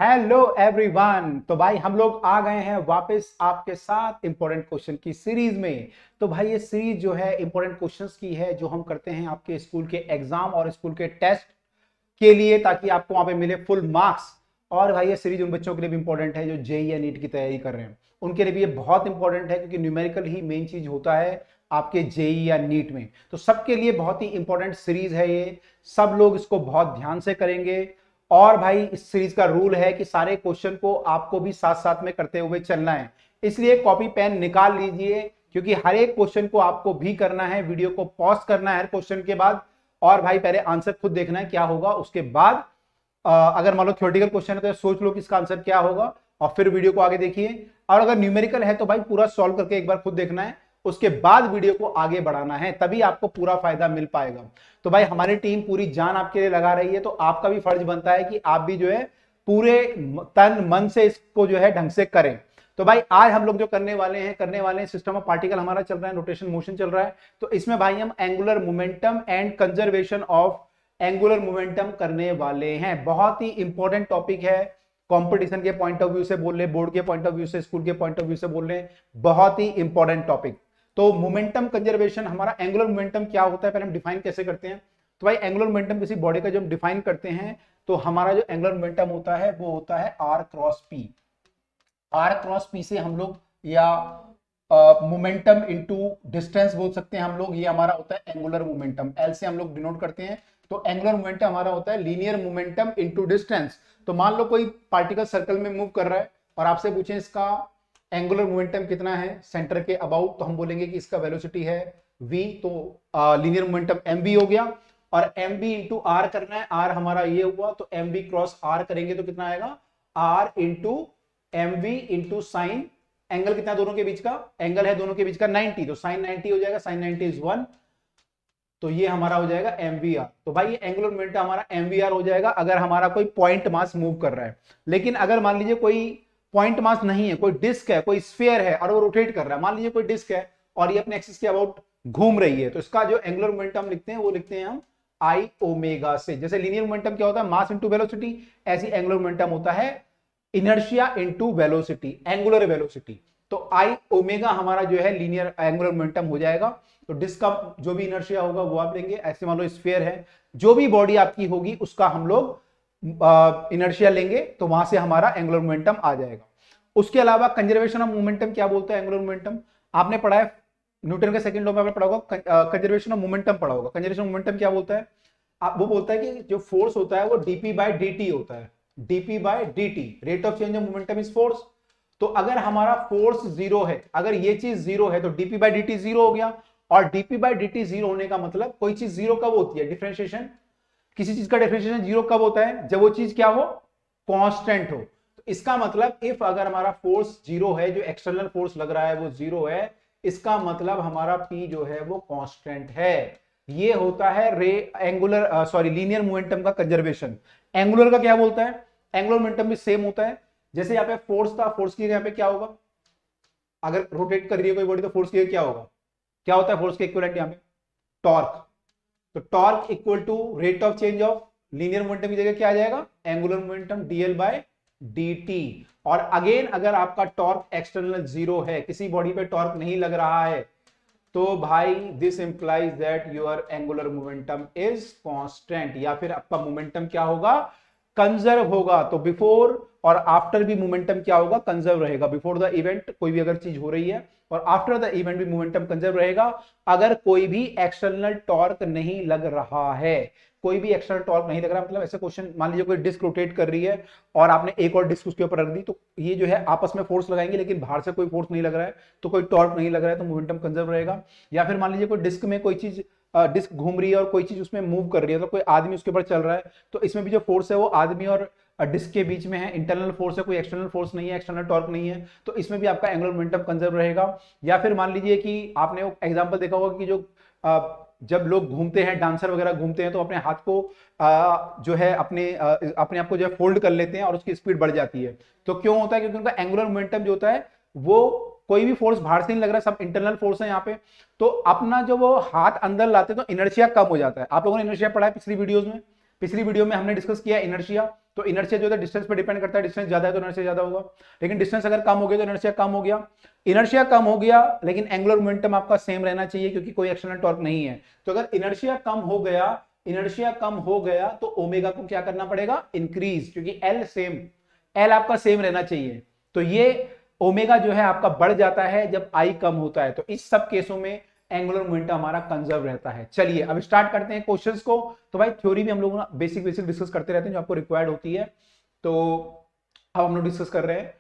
Hello everyone. तो भाई हम लोग आ गए हैं वापस आपके साथ इंपॉर्टेंट क्वेश्चन की सीरीज में। तो भाई ये सीरीज जो है इंपॉर्टेंट क्वेश्चंस की है जो हम करते हैं आपके स्कूल के एग्जाम और स्कूल के टेस्ट के लिए, ताकि आपको वहां पे मिले फुल मार्क्स। और भाई ये सीरीज उन बच्चों के लिए भी इंपॉर्टेंट है जो जेई या नीट की तैयारी कर रहे हैं, उनके लिए भी ये बहुत इंपॉर्टेंट है, क्योंकि न्यूमेरिकल ही मेन चीज होता है आपके जेई या नीट में। तो सबके लिए बहुत ही इंपॉर्टेंट सीरीज है ये, सब लोग इसको बहुत ध्यान से करेंगे। और भाई इस सीरीज का रूल है कि सारे क्वेश्चन को आपको भी साथ साथ में करते हुए चलना है, इसलिए कॉपी पेन निकाल लीजिए, क्योंकि हर एक क्वेश्चन को आपको भी करना है, वीडियो को पॉज करना है हर क्वेश्चन के बाद। और भाई पहले आंसर खुद देखना है क्या होगा, उसके बाद अगर मान लो थ्योरेटिकल क्वेश्चन है तो सोच लो कि इसका आंसर क्या होगा, और फिर वीडियो को आगे देखिए। और अगर न्यूमेरिकल है तो भाई पूरा सॉल्व करके एक बार खुद देखना है, उसके बाद वीडियो को आगे बढ़ाना है, तभी आपको पूरा फायदा मिल पाएगा। तो भाई हमारी टीम पूरी जान आपके लिए लगा रही है, तो आपका भी फर्ज बनता है कि आप भी जो है पूरे तन मन से इसको जो है ढंग से करें। तो भाई आज हम लोग जो करने वाले हैं सिस्टम ऑफ पार्टिकल हमारा चल रहा है, रोटेशन मोशन चल रहा है। तो इसमें भाई हम angular momentum and conservation of angular momentum करने वाले हैं। बहुत ही इंपॉर्टेंट टॉपिक है, कंपटीशन के पॉइंट ऑफ व्यू से बोल ले, बोर्ड के पॉइंट ऑफ व्यू से, स्कूल के पॉइंट ऑफ व्यू से बोल ले, बहुत ही इंपॉर्टेंट टॉपिक। तो मोमेंटम कंजर्वेशन, हमारा एंगुलर मोमेंटम क्या होता है पहले हम डिफाइन कैसे करते हैं। तो भाई एंगुलर मोमेंटम किसी बॉडी का जब डिफाइन करते हैं तो हमारा जो एंगुलर मोमेंटम होता है वो होता है R cross P. R cross P से हम लोग या मोमेंटम इनटू डिस्टेंस बोल सकते हैं हम लोग, ये हमारा होता है एंगुलर मोमेंटम, एल से हम लोग डिनोट करते हैं। तो एंगुलर मोमेंटम हमारा होता है लीनियर मोमेंटम इनटू डिस्टेंस। तो मान लो कोई पार्टिकल सर्कल में मूव कर रहा है और आपसे पूछें इसका एंगुलर मोमेंटम कितना है सेंटर के अबाउट, तो हम बोलेंगे कि इसका वेलोसिटी है v। तो लीनियर मोमेंटम mv हो गया, और mv इंटू आर करना है, r हमारा ये हुआ, तो mv क्रॉस r करेंगे तो कितना आएगा r into mv into sine, angle कितना दोनों के बीच का, एंगल है दोनों के बीच का 90, तो साइन 90 हो जाएगा, साइन 90 इज 1, तो ये हमारा हो जाएगा mvr। तो भाई ये एंगुलर मोमेंटम हमारा mvr हो जाएगा अगर हमारा कोई पॉइंट मास मूव कर रहा है। लेकिन अगर मान लीजिए कोई पॉइंट मास नहीं है, कोई डिस्क है, कोई स्फीयर है और वो रोटेट कर रहा है, मान लीजिए कोई डिस्क है और ये अपने एक्सिस के अबाउट घूम रही है, तो इसका जो एंगुलर मोमेंटम लिखते हैं वो लिखते हैं हम आई ओमेगा से। जैसे लीनियर मोमेंटम क्या होता है मास इंटू वेलोसिटी, ऐसी एंगुलर मोमेंटम होता है inertia into velocity, angular velocity. तो आई ओमेगा हमारा जो है लीनियर एंगुलर मोमेंटम हो जाएगा। तो डिस्क का जो भी इनर्शिया होगा वो आप लेंगे, ऐसे मान लो स्फीयर है, जो भी बॉडी आपकी होगी उसका हम लोग इनर्शिया लेंगे, तो वहां से हमारा एंगुलर मोमेंटम आ जाएगा। उसके अलावा कंजर्वेशन ऑफ मोमेंटम क्या बोलता है एंगुलर मोमेंटम, आपने पढ़ा है न्यूटन के सेकंड लॉ में आपने पढ़ा होगा, कंजर्वेशन ऑफ मोमेंटम पढ़ा होगा। कंजर्वेशन ऑफ मोमेंटम क्या बोलता है, आप वो बोलता है कि जो फोर्स होता है वो dp बाय dt होता है, dp by dt, rate of change of momentum is force. तो अगर हमारा फोर्स जीरो है, अगर ये चीज जीरो है तो dp बाय dt जीरो हो गया, और dp बाय dt जीरो होने का मतलब कोई चीज जीरो कब होती है, डिफरेंशिएशन, किसी चीज का डिफरेंशिएशन जीरो कब होता है, जब वो चीज क्या हो, कांस्टेंट हो। तो इसका मतलब इफ अगर हमारा फोर्स जीरो है, जो एक्सटर्नल फोर्स लग रहा है वो जीरो है, इसका मतलब हमारा p जो है वो कांस्टेंट है। ये होता है लीनियर मोमेंटम का कंजर्वेशन। एंगुलर का क्या बोलता है, एंगुलर मोमेंटम भी सेम होता है। जैसे यहाँ पे फोर्स था, फोर्स की यहाँ पे क्या होगा, अगर रोटेट कर रही है कोई बॉडी तो फोर्स की क्या होगा, क्या होता है फोर्स के इक्विवेलेंट यहाँ पे, टॉर्क। तो torque equal to rate of change of linear momentum की जगह क्या आ जाएगा, angular momentum dl by dt। और अगेन अगर आपका टॉर्क एक्सटर्नल जीरो है, किसी बॉडी पे टॉर्क नहीं लग रहा है, तो भाई this implies that your angular momentum is constant, या फिर आपका मोमेंटम क्या होगा, कंजर्व होगा। तो बिफोर और आफ्टर भी मोमेंटम क्या होगा, कंजर्व रहेगा। बिफोर द इवेंट कोई भी अगर चीज हो रही है, और आफ्टर द इवेंट भी मोमेंटम कंजर्व रहेगा अगर कोई भी एक्सटर्नल टॉर्क नहीं लग रहा है। कोई भी एक्सटर्नल टॉर्क नहीं लग रहा, मतलब ऐसे क्वेश्चन, मान लीजिए कोई डिस्क रोटेट कर रही है और आपने एक और डिस्क उसके ऊपर रख दी, तो ये जो है आपस में फोर्स लगाएंगे, लेकिन बाहर से कोई फोर्स नहीं लग रहा है, तो कोई टॉर्क नहीं लग रहा है, तो मोमेंटम कंजर्व रहेगा। या फिर मान लीजिए कोई डिस्क में कोई चीज, डिस्क घूम रही है और कोई चीज उसमें मूव कर रही है, तो कोई आदमी उसके ऊपर चल रहा है, तो इसमें भी जो फोर्स है वो आदमी और डिस्क के बीच में है, इंटरनल फोर्स है, कोई एक्सटर्नल फोर्स नहीं है, एक्सटर्नल टॉर्क नहीं है, तो इसमें भी आपका एंगुलर मोमेंटम कंजर्व रहेगा। या फिर मान लीजिए कि आपने एग्जांपल देखा होगा कि जो जब लोग घूमते हैं, डांसर वगैरह घूमते हैं, तो अपने हाथ को जो है अपने आप को जो है फोल्ड कर लेते हैं और उसकी स्पीड बढ़ जाती है। तो क्यों होता है, क्योंकि उनका एंगुलर मोमेंटम जो होता है वो कोई भी फोर्स बाहर से नहीं लग रहा है, सब इंटरनल फोर्स है यहाँ पे। तो अपना जो वो हाथ अंदर लाते हैं तो इनर्शिया कम हो जाता है। आप लोगों ने इनर्शिया पढ़ा है पिछली वीडियोस में, पिछली वीडियो में हमने डिस्कस किया इनर्शिया, तो इनर्शिया जो है डिस्टेंस पे डिपेंड करता है, डिस्टेंस ज्यादा है तो इनर्शिया ज्यादा होगा, लेकिन डिस्टेंस अगर कम हो गया तो इनर्शिया कम हो गया। इनर्शिया कम हो गया लेकिन एंगुलर मोमेंटम आपका सेम रहना चाहिए क्योंकि कोई एक्सटर्नल टॉर्क नहीं है। तो अगर इनर्शिया कम हो गया, इनर्शिया कम हो गया तो ओमेगा को क्या करना पड़ेगा, इंक्रीज, क्योंकि एल सेम, एल आपका सेम रहना चाहिए। तो ये ओमेगा जो है आपका बढ़ जाता है जब आई कम होता है, तो इस सब केसों में एंगुलर मोमेंटम हमारा कंजर्व रहता है। चलिए अब स्टार्ट करते हैं क्वेश्चंस को। तो भाई थ्योरी भी हम लोग ना बेसिक बेसिक डिस्कस करते रहते हैं जो आपको रिक्वायर्ड होती है। तो अब हम लोग डिस्कस कर रहे हैं,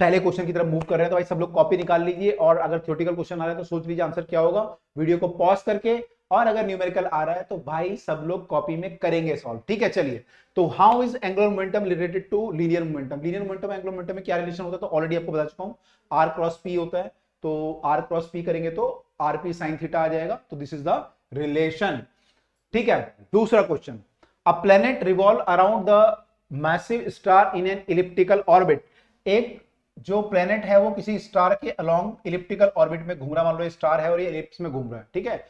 पहले क्वेश्चन की तरफ मूव कर रहे हैं। तो भाई सब लोग कॉपी निकाल लीजिए और अगर थ्योरेटिकल क्वेश्चन आ रहा है तो सोच लीजिए आंसर क्या होगा, वीडियो को पॉज करके, और अगर न्यूमेरिकल आ रहा है तो भाई सब लोग कॉपी में करेंगे सॉल्व, ठीक है। चलिए, तो how is angular momentum related to linear momentum, linear momentum angular momentum में क्या रिलेशन होता है तो ऑलरेडी आपको बता चुका हूं, आर क्रॉस पी होता है। तो आर क्रॉस पी करेंगे तो आरपी साइन थीटा आ जाएगा, तो दिस इज द रिलेशन, ठीक है। दूसरा question, a planet revolve around the massive star in an elliptical orbit, एक जो प्लेनेट है वो किसी स्टार के अलोंग इलिप्टिकल ऑर्बिट में घूम रहा है, मान लो ये स्टार है और ये इलिप्स में घूम रहा है, ठीक है।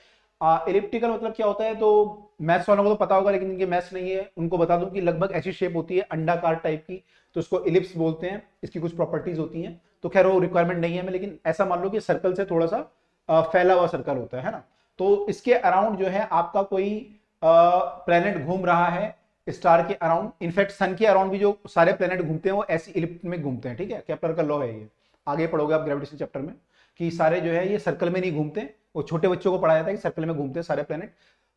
इलिप्टिकल मतलब क्या होता है, तो मैथ्स वालों को तो पता होगा लेकिन इनके मैथ्स नहीं है, उनको बता दूं कि लगभग ऐसी शेप होती है अंडाकार टाइप की, तो उसको इलिप्स बोलते हैं, इसकी कुछ प्रॉपर्टीज होती हैं, तो खैर वो रिक्वायरमेंट नहीं है हमें, लेकिन ऐसा मान लो कि सर्कल से थोड़ा सा फैला हुआ सर्कल होता है ना। तो इसके अराउंड जो है आपका कोई प्लेनेट घूम रहा है स्टार के अराउंड, इनफैक्ट सन के अराउंड भी जो सारे प्लेनेट घूमते हैं वो ऐसी इलिप्स में घूमते हैं, ठीक है। केपलर का लॉ है ये, आगे पढ़ोगे आप ग्रेविटेशन चैप्टर में कि सारे जो है ये सर्कल में नहीं घूमते, वो छोटे बच्चों को पढ़ाया जाता है कि सर्कल में घूमते हैं सारे प्लेनेट,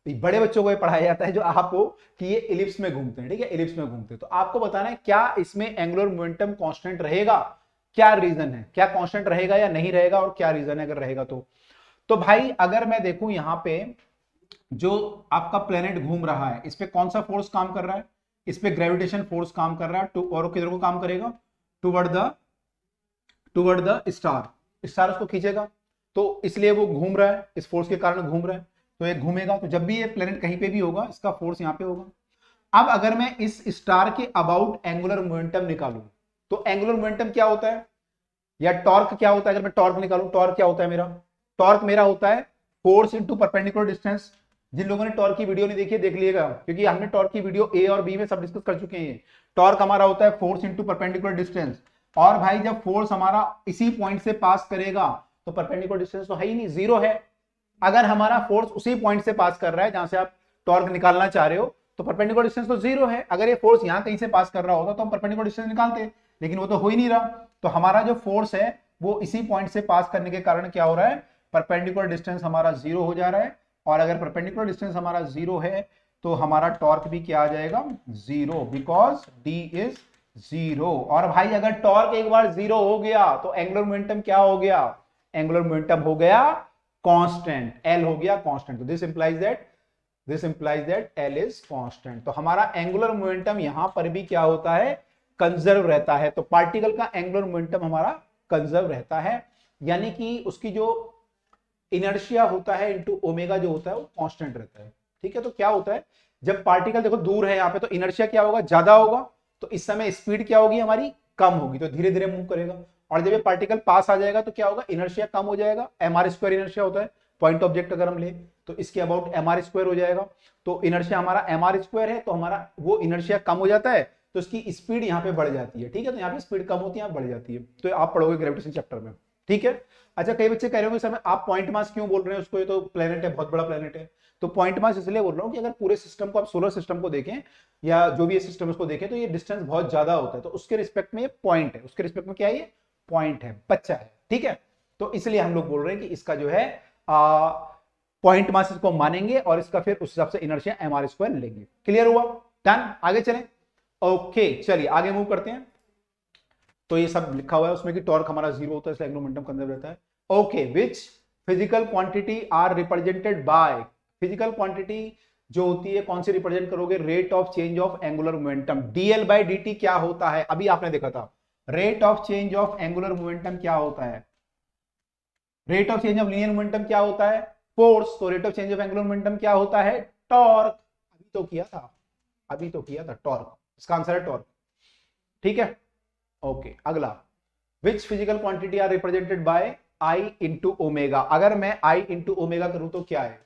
बड़े बच्चों को ये पढ़ाया जाता है जो आपको कि ये इलिप्स में घूमते हैं, ठीक है, इलिप्स में घूमते हैं। तो आपको बताना है क्या इसमें एंगुलर मोमेंटम कांस्टेंट रहेगा, क्या रीजन है, क्या कांस्टेंट रहेगा या नहीं रहेगा, और क्या रीजन है अगर रहेगा तो भाई अगर मैं देखूं यहां पे जो आपका प्लेनेट घूम रहा है इस पे कौन सा फोर्स काम कर रहा है, इस पे ग्रेविटेशन फोर्स काम कर रहा है, और किधर को काम करेगा, टुवर्ड द स्टार, स्टार उसको खींचेगा, तो इसलिए वो घूम रहा है, इस फोर्स के कारण घूम रहा है, तो ये घूमेगा, तो जब भी ये प्लेनेट कहीं पे भी होगा इसका फोर्स यहाँ पे होगा। अब अगर मैं इस स्टार के अबाउट एंगुलर मोमेंटम निकालूं तो एंगुलर मोमेंटम क्या होता है या टॉर्क क्या होता है, अगर मैं टॉर्क निकालूं, टॉर्क क्या होता है मेरा, टॉर्क मेरा होता है फोर्स इनटू परपेंडिकुलर डिस्टेंस। जिन लोगों ने टॉर्क की वीडियो नहीं देखी है देख लीजिएगा, क्योंकि हमने टॉर्क की वीडियो ए और बी में सब डिस्कस कर चुके हैं। टॉर्क हमारा होता है फोर्स इनटू परपेंडिकुलर डिस्टेंस, और भाई जब फोर्स हमारा इसी पॉइंट से पास करेगा तो परपेंडिकुलर डिस्टेंस तो है ही नहीं, जीरो है। अगर हमारा फोर्स उसी पॉइंट से पास कर रहा है जहां से आप टॉर्क निकालना चाह रहे हो तो परपेंडिकुलर डिस्टेंस तो जीरो है। अगर ये फोर्स यहां कहीं से पास कर रहा होता तो हम परपेंडिकुलर डिस्टेंस निकालते, लेकिन वो तो हो ही नहीं रहा। तो हमारा जो फोर्स है वो इसी पॉइंट से पास करने के कारण क्या हो रहा है, परपेंडिकुलर डिस्टेंस हमारा जीरो हो जा रहा है, और अगर परपेंडिकुलर डिस्टेंस हमारा जीरो है तो हमारा टॉर्क भी क्या आ जाएगा, zero, because D is zero. और भाई अगर टॉर्क एक बार जीरो हो गया तो एंगुलर मोमेंटम क्या हो गया, एंगुलर मोमेंटम हो गया कांस्टेंट, एल हो गया कांस्टेंट। तो this implies that L is constant. तो हमारा एंगुलर मोमेंटम यहां पर भी क्या होता है, कंजर्व रहता है। तो पार्टिकल का एंगुलर मोमेंटम हमारा कंजर्व रहता है, यानी कि उसकी जो इनर्शिया होता है इनटू ओमेगा जो होता है वो कांस्टेंट रहता है, ठीक है। तो क्या होता है जब पार्टिकल देखो दूर है यहाँ पे तो इनर्शिया क्या होगा, ज्यादा होगा, तो इस समय स्पीड क्या होगी हमारी, कम होगी, तो धीरे धीरे मूव करेगा। और जब ये पार्टिकल पास आ जाएगा तो क्या होगा, इनर्शिया कम हो जाएगा, एमआर स्क्वायर इनर्शिया होता है, पॉइंट ऑब्जेक्ट अगर हम ले तो इसके अबाउट एमआर स्क्वायर हो जाएगा, तो इनर्शिया हमारा एमआर स्क्वायर है, तो हमारा वो इनर्शिया कम हो जाता है, तो इसकी स्पीड यहाँ पे बढ़ जाती है, ठीक है। तो यहाँ पे स्पीड कम होती है, यहाँ बढ़ जाती है, तो आप पढ़ोगे ग्रेविटेशन चैप्टर में, ठीक है। अच्छा, कई बच्चे कह रहे होंगे सर आप पॉइंट मास क्यों बोल रहे हैं उसको, ये तो प्लेनेट है, बहुत बड़ा प्लेनेट है। तो पॉइंट मास इसलिए बोल रहा हूँ कि अगर पूरे सिस्टम को आप सोलर सिस्टम को देखें या जो भी ये सिस्टम उसको देखें तो ये डिस्टेंस बहुत ज्यादा होता है, तो उसके रिस्पेक्ट में ये पॉइंट है, उसके रिस्पेक्ट में क्या है, ये पॉइंट है, बच्चा है, ठीक है। तो इसलिए हम लोग बोल रहे हैं कि इसका जो है पॉइंट मास इसको मानेंगे और इसका फिर उस हिसाब से इनर्शिया एमआर स्क्वायर लेंगे। क्लियर हुआ, डन, आगे चलें। ओके चलिए आगे मूव करते हैं। तो ये सब लिखा हुआ है उसमें कि टॉर्क हमारा जीरो होता है इसलिए एंगुलर मोमेंटम कंजर्व रहता है। Okay, which physical quantity are represented by, physical quantity जो होती है कौन सी रिप्रेजेंट करोगे, rate of change of angular momentum, DL by DT क्या होता है, अभी आपने देखा था। Rate of change of angular momentum क्या होता है, rate of change of linear momentum क्या होता है, फोर्स। तो rate of change of angular momentum क्या होता है, टॉर्क। अभी तो किया था टॉर्क, इसका आंसर है टॉर्क, ठीक है। ओके अगला, which physical quantity are represented by I into omega. अगर मैं आई इंटू ओमेगा करूं तो क्या है,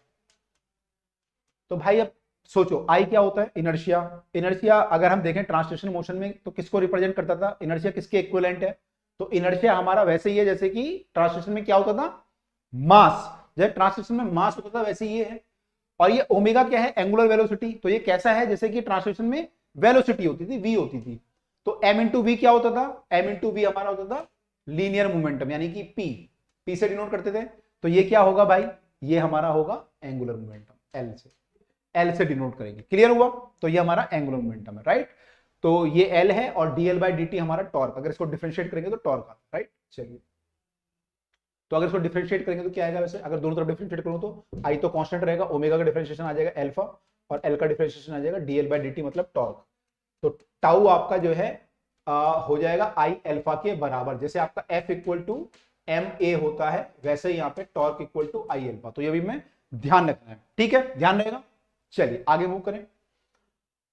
तो भाई अब सोचो आई क्या होता है, इनर्शिया। इनर्शिया अगर हम देखें ट्रांसलेशन मोशन में तो किसको रिप्रेजेंट करता था, इनर्शिया किसके इक्विवेलेंट है, तो इनर्शिया हमारा वैसे ही है जैसे कि ट्रांसलेशन में क्या होता था, मास। जैसे ट्रांसलेशन में मास होता था वैसे ये है। और ये ओमेगा क्या है, एंगुलर वेलोसिटी। तो ये कैसा है, जैसे कि ट्रांसलेशन में वेलोसिटी होती थी, वी होती थी, तो एम इंटू वी क्या होता था, एम इंटू वी हमारा होता था लीनियर मोमेंटम, यानी कि पी, पी से डिनोट करते थे। तो ये क्या होगा भाई, ये हमारा होगा एंगुलर मोमेंटम, एल से, एल से डिनोट करेंगे। क्लियर हुआ, तो ये हमारा एंगुलर मोमेंटम है, राइट। तो ये एल है और डीएल बाई डी टी हमारा टॉर्क, अगर इसको डिफरेंशिएट करेंगे तो टॉर्क आता है, राइट। चलिए, तो अगर इसको डिफरेंशिएट करेंगे तो क्या आएगा, वैसे अगर दोनों तरफ डिफरेंशिएट करूं तो आई तो कांस्टेंट रहेगा, ओमेगा का डिफरेंशिएशन आ जाएगा अल्फा, और एल का डिफरेंशिएशन आ जाएगा डीएल बाई डी मतलब टॉर्क। तो टाउ आपका जो है हो जाएगा आई अल्फा के बराबर, जैसे आपका F equal to M A होता है वैसे ही यहाँ पे torque equal to I alpha. तो ये भी मैं ध्यान रखना है, ठीक है, ध्यान रहेगा। चलिए आगे मूव करें।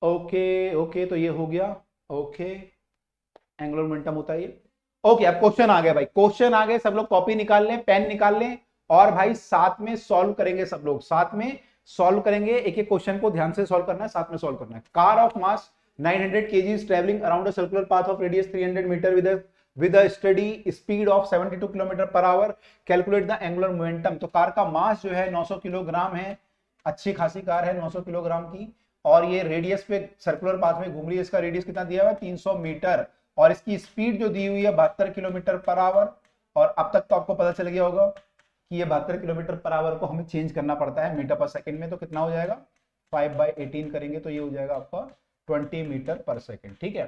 ओके ओके, तो ये हो गया, ओके, एंगुलर मोमेंटम होता है ये। ओके, अब क्वेश्चन आ गया भाई, क्वेश्चन आ गए, सब लोग कॉपी निकाल लें, पेन निकाल लें, और भाई साथ में सॉल्व करेंगे, सब लोग साथ में सॉल्व करेंगे, एक एक क्वेश्चन को ध्यान से सॉल्व करना है, साथ में सॉल्व करना है। Car of mass 900 kg travelling around a circular path of radius 300 metre with a steady speed of 72 kilometre per hour, calculate the angular momentum. तो कार का मास जो है 900 किलोग्राम है, अच्छी खासी कार है 900 किलोग्राम की, और ये रेडियस पे सर्कुलर पाथ में घूम रही है, इसका रेडियस कितना दिया हुआ है 300 मीटर, और इसकी स्पीड जो दी हुई है 72 किलोमीटर पर आवर। और अब तक तो आपको पता चल गया होगा कि ये 72 किलोमीटर पर आवर को हमें चेंज करना पड़ता है मीटर पर सेकंड में, तो कितना हो जाएगा 5/18 करेंगे तो ये हो जाएगा आपका 20 मीटर पर सेकंड, ठीक है।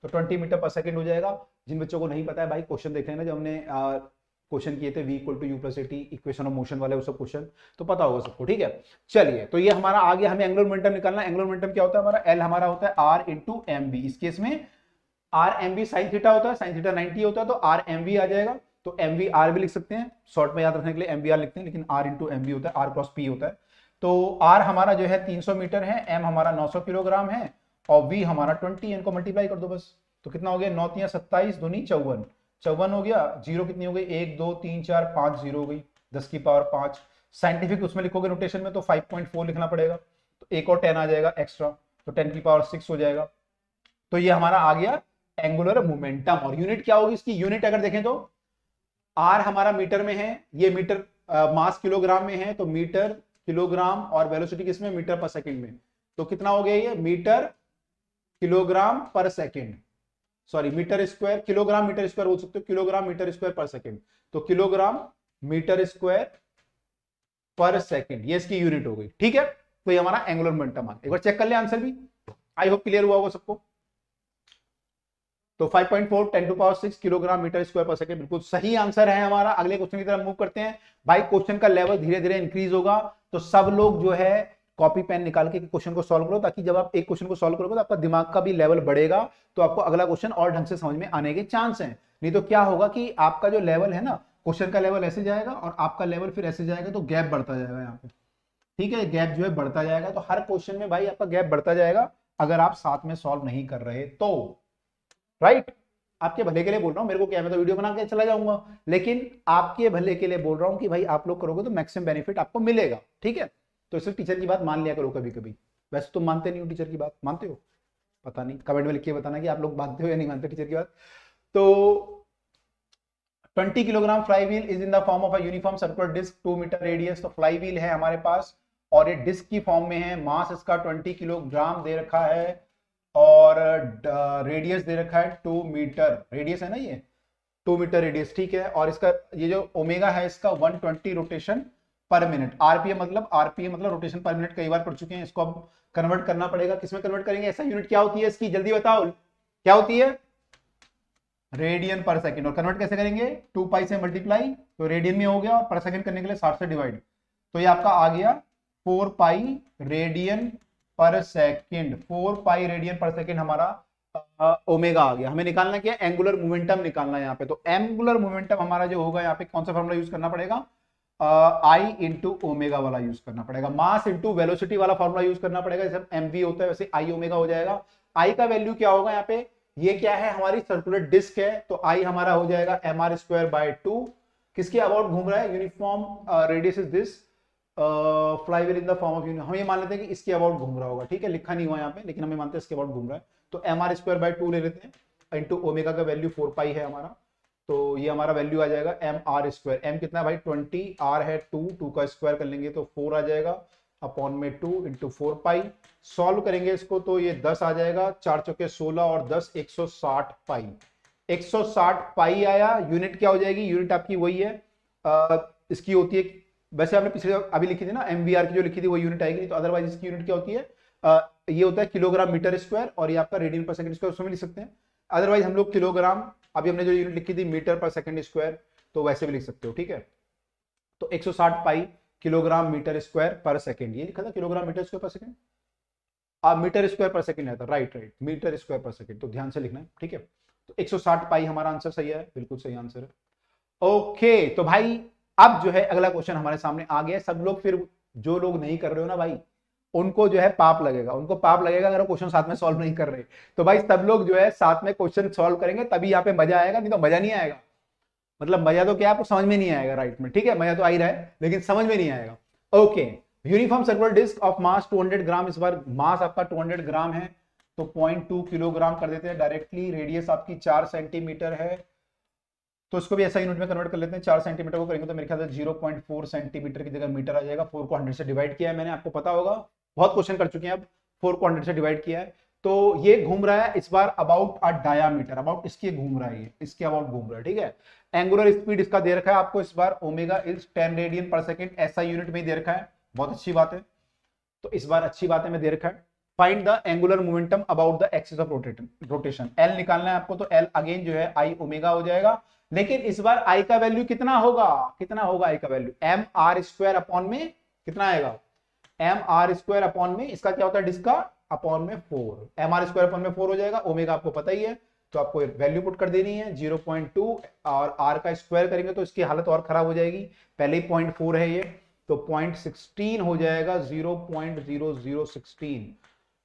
तो 20 मीटर पर सेकंड हो जाएगा। जिन बच्चों को नहीं पता है भाई, क्वेश्चन देख लेना, जब हमने क्वेश्चन किए थे v equal to U plus A T, equation of motion वाले वो सब क्वेश्चन तो पता होगा सबको, ठीक है। चलिए, तो ये हमारा आ गया, हमें एंगुलर मोमेंटम निकालना है। एंगुलर मोमेंटम क्या होता है हमारा, एल हमारा होता है आर इंटू एम बी, इस केस में R M B sine theta होता है, साइन थीटा 90 होता है, तो आर एम वी आ जाएगा। तो एम वी आर भी लिख सकते हैं, शॉर्ट में याद रखने के लिए एम वी आर लिखते हैं, लेकिन आर इंटू एम बी होता है, आर क्रॉस पी होता है। तो आर हमारा जो है 300 मीटर है, एम हमारा 900 किलोग्राम है, और वी हमारा 20, इनको मल्टीप्लाई कर दो बस। तो कितना हो गया, 9 × 27 दूनी 54, 54 हो गया, जीरो कितनी हो गई 1 2 3 4 5 जीरो हो गई, 10 की पावर 5। साइंटिफिक उसमें लिखोगे नोटेशन में तो 5.4 लिखना पड़ेगा, तो एक और 10 आ जाएगा एक्स्ट्रा, तो 10 की पावर 6 हो जाएगा। तो ये हमारा आ गया एंगुलर मोमेंटम। और यूनिट क्या होगी इसकी, यूनिट अगर देखें तो आर हमारा मीटर में है, ये मीटर मास किलोग्राम में है, तो मीटर किलोग्राम, और वेलोसिटी किसमें, मीटर पर सेकंड में। तो कितना हो गया ये, metre kilogram per second, sorry metre square, kilogram metre square बोल सकते हो, kilogram metre square per second. तो kilogram metre square per second, ये इसकी यूनिट हो गई, ठीक है। तो ये हमारा एंगुलर मोमेंटम आ गया। एक बार चेक कर ले आंसर भी, आई होप क्लियर हुआ होगा सबको। तो 5.4 10⁶ kilogram metre square per second बिल्कुल सही आंसर है हमारा। अगले क्वेश्चन की तरफ मूव करते हैं भाई। क्वेश्चन का लेवल धीरे धीरे इंक्रीज होगा, तो सब लोग जो है कॉपी पेन निकाल के क्वेश्चन को सॉल्व करो, ताकि जब आप एक क्वेश्चन को सॉल्व करोगे तो आपका दिमाग का भी लेवल बढ़ेगा, तो आपको अगला क्वेश्चन और ढंग से समझ में आने के चांस हैं। नहीं तो क्या होगा कि आपका जो लेवल है ना, क्वेश्चन का लेवल ऐसे जाएगा और आपका लेवल फिर ऐसे जाएगा, तो गैप बढ़ता जाएगा यहाँ पे, ठीक है, गैप जो है बढ़ता जाएगा। तो हर क्वेश्चन में भाई आपका गैप बढ़ता जाएगा अगर आप साथ में सॉल्व नहीं कर रहे तो, राइट। आपके भले के लिए बोल रहा हूं, मेरे को क्या, मैं तो वीडियो बना के चला जाऊंगा, लेकिन आपके भले के लिए बोल रहा हूं कि भाई आप लोग करोगे तो मैक्सिमम बेनिफिट आपको मिलेगा, ठीक है। तो इसलिए टीचर की बात मान लिया करो कभी कभी। वैसे तो मानते नहीं हो टीचर की बात, मानते हो पता नहीं, कमेंट में लिख के बताना कि आप लोग मानते हो या नहीं मानते टीचर की बात। तो 20 kilogram fly wheel is in the form of a uniform circular disc 2 metre radius. तो फ्लाई व्हील है हमारे पास और ये डिस्क की फॉर्म में है, मास इसका 20 किलोग्राम दे रखा है, और रेडियस दे रखा है 2 मीटर, रेडियस है ना ये 2 मीटर रेडियस, ठीक है। और इसका ये जो ओमेगा है इसका 120 रोटेशन पर मिनट, आरपीएम मतलब रोटेशन पर मिनट, कई बार पढ़ चुके हैं, इसको अब कन्वर्ट करना पड़ेगा, किसमें कन्वर्ट करेंगे, ऐसा यूनिट क्या होती है इसकी, जल्दी बताओ क्या होती है, रेडियन पर सेकंड। और कन्वर्ट कैसे करेंगे, 2 पाई से मल्टीप्लाई, तो रेडियन में हो गया, और पर सेकंड करने के लिए 60 से डिवाइड, तो ये आपका आ गया 4 पाई रेडियन पर सेकंड, 4 पाई रेडियन पर सेकंड हमारा ओमेगा आ गया। हमें निकालना क्या है, एंगुलर मोमेंटम निकालना है यहाँ पे। तो एंगुलर मोमेंटम हमारा जो होगा यहाँ पे कौन सा फॉर्मूला यूज करना पड़ेगा, आई इंटू ओमेगा वाला यूज करना पड़ेगा, मास इंटू वेलोसिटी वाला फॉर्मूला यूज करना पड़ेगा, जैसे एमवी होता है वैसे आई ओमेगा हो जाएगा। आई का वैल्यू क्या होगा यहाँ पे, ये क्या है हमारी सर्कुलर डिस्क है, तो आई हमारा हो जाएगा mr² बाय 2, किसके अबाउट घूम रहा है, uniform radius is this, flywheel in the form of unit, हम ये मान लेते हैं कि इसके अबाउट घूम रहा होगा, ठीक है, लिखा नहीं हुआ यहाँ पे, लेकिन हम ये मानते हैं इसके अबाउट घूम रहा है। तो एम आर स्क्वायर बाई 2 ले लेते हैं, इंटू ओमेगा का वैल्यू 4 पाई है हमारा, तो ये हमारा वैल्यू आ जाएगा एम आर स्क्वायर, एम कितना है भाई 20, आर है 2 का स्क्वायर कर लेंगे तो 4 आ जाएगा, अपॉन में 2 इंटू 4 पाई। सॉल्व करेंगे इसको तो ये 10 आ जाएगा, 4 चौके 16 और 10 160 पाई, 160 पाई आया। यूनिट क्या हो जाएगी, यूनिट आपकी वही है, इसकी होती है, वैसे आपने पिछले अभी लिखी थी ना एमवीआर की जो लिखी थी वो यूनिट आएगी, तो अदरवाइज इसकी यूनिट क्या होती है, ये होता है किलोग्राम मीटर स्क्वायर, और ये आपका रेडियन पर सेकंड स्क्वायर, उसमें लिख सकते हैं। अदरवाइज हम लोग किलोग्राम, अभी हमने जो यूनिट लिखी थी मीटर पर सेकंड स्क्वायर, तो वैसे भी लिख सकते हो, ठीक है। तो 160 पाई kilogram metre square per second, ये लिखा था kilogram metre square per second, metre square per second आता, right right, metre square per second, तो ध्यान से लिखना है, ठीक है। तो 160 पाई हमारा आंसर सही है, बिल्कुल सही आंसर है। ओके, तो भाई अब जो है अगला क्वेश्चन हमारे सामने आ गया। सब लोग फिर, जो लोग नहीं कर रहे हो ना भाई, उनको जो है पाप लगेगा, उनको पाप लगेगा अगर वो क्वेश्चन साथ में सॉल्व नहीं कर रहे। तो भाई सब लोग जो है साथ में क्वेश्चन सॉल्व करेंगे तभी यहाँ पे मजा आएगा, नहीं तो मजा नहीं आएगा। मतलब मजा तो क्या, आपको समझ में नहीं आएगा, राइट में, ठीक है, मजा तो आ ही रहा है लेकिन समझ में नहीं आएगा। Okay, uniform circular disc of mass 200 gram, इस बार मास आपका 200 ग्राम है, तो 0.2 किलोग्राम कर देते हैं डायरेक्टली। रेडियस आपकी 4 सेंटीमीटर है, तो इसको भी ऐसा यूनिट में कन्वर्ट कर लेते हैं। 4 सेंटीमीटर को करेंगे तो मेरे ख्याल से 0.4 सेंटीमीटर की जगह मीटर आ जाएगा। 4 को 100 से डिवाइड किया है मैंने, आपको पता होगा, बहुत क्वेश्चन कर चुके हैं अब। 4 को 100 से डिवाइड किया है, तो ये घूम रहा है इस बार अबाउट अ डायामीटर, अबाउट इसके घूम रहा है, ये इसके अबाउट घूम रहा है, ठीक है। एंगुलर स्पीड इसका दे रखा है आपको इस बार, omega is 10 radian per second, ऐसा यूनिट में दे रखा है, बहुत अच्छी बात है। तो इस बार अच्छी बात है में दे रखा है। Find the angular momentum about the axis of rotation, L निकालना है आपको, तो एल अगेन जो है आई ओमेगा हो जाएगा, लेकिन इस बार आई का वैल्यू कितना होगा, कितना होगा आई का value, M R square upon में कितना आएगा, एम आर स्क्वायर अपॉन में इसका क्या होता है डिस्क का, अपॉन में 4, एम आर स्क्वायर अपॉन में 4 हो जाएगा, ओमेगा आपको पता ही है, तो आपको वैल्यू पुट कर देनी है 0.2, और आर का स्क्वायर करेंगे तो इसकी हालत और खराब हो जाएगी, पहले ही 0.4 है ये, तो 0.16 हो जाएगा, 0.0016,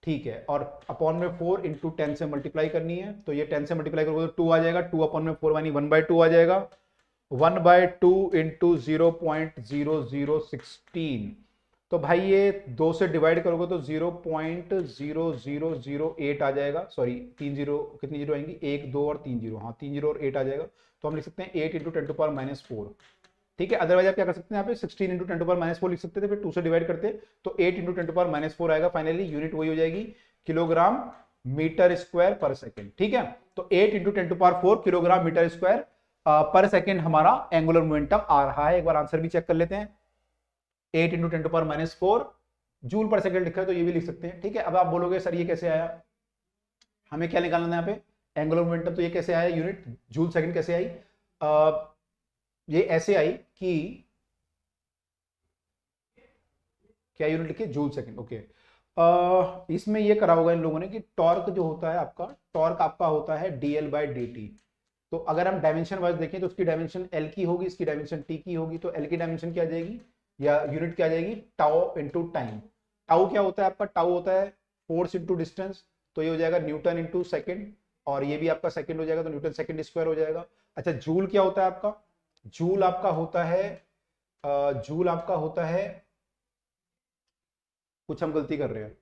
ठीक है। और अपॉन में 4 इंटू 10 से मल्टीप्लाई करनी है, तो ये 10 से मल्टीप्लाई करोगे तो 2 आ जाएगा, 2 अपॉन में 4 यानी 1/2 आ जाएगा, 1/2 इंटू 0.0016, तो भाई ये 2 से डिवाइड करोगे तो 0.0008 आ जाएगा, सॉरी 3 जीरो, कितनी जीरो आएंगी, 1 2 और 3 जीरो, हाँ 3 जीरो और 8 आ जाएगा, तो हम लिख सकते हैं 8 इंटू 10⁻⁴, ठीक है। अदरवाइज आप क्या कर सकते हैं, यहाँ पे 16 इंटू 10⁻⁴ लिख सकते थे, फिर 2 से डिवाइड करते तो 8 इंटू 10⁻⁴ आएगा, फाइनली यूनिट वही हो जाएगी kilogram metre square per second, ठीक है। तो 8 into 10⁴ kilogram metre square per second हमारा एंगुलर मोमेंटम आ रहा है। एक बार आंसर भी चेक कर लेते हैं, 8 इंटू 10⁻⁴ जूल पर सेकंड लिखा है, तो ये भी लिख सकते हैं, ठीक है। अब आप बोलोगे सर ये कैसे आया, हमें क्या निकालना है यहाँ पे, एंगुलर मोमेंटम, तो ये कैसे आया यूनिट, जूल सेकंड कैसे आई, ये ऐसे आई कि क्या यूनिट लिखी, जूल सेकंड, ओके। इसमें ये करा होगा इन लोगों ने कि टॉर्क जो होता है आपका, टॉर्क आपका होता है dl/dt, तो अगर हम डायमेंशन वाइज देखें तो उसकी डायमेंशन एल की होगी, इसकी डायमेंशन टी की होगी, तो एल की डायमेंशन क्या आ जाएगी, या यूनिट क्या आ जाएगी, टाउ इंटू टाइम। टाउ क्या होता है आपका, टाउ होता है फोर्स इंटू डिस्टेंस, तो ये हो जाएगा न्यूटन इंटू सेकेंड, और ये भी आपका सेकंड हो जाएगा, तो न्यूटन सेकंड स्क्वायर हो जाएगा। अच्छा, जूल क्या होता है आपका, जूल आपका होता है, जूल आपका होता है, कुछ हम गलती कर रहे हैं,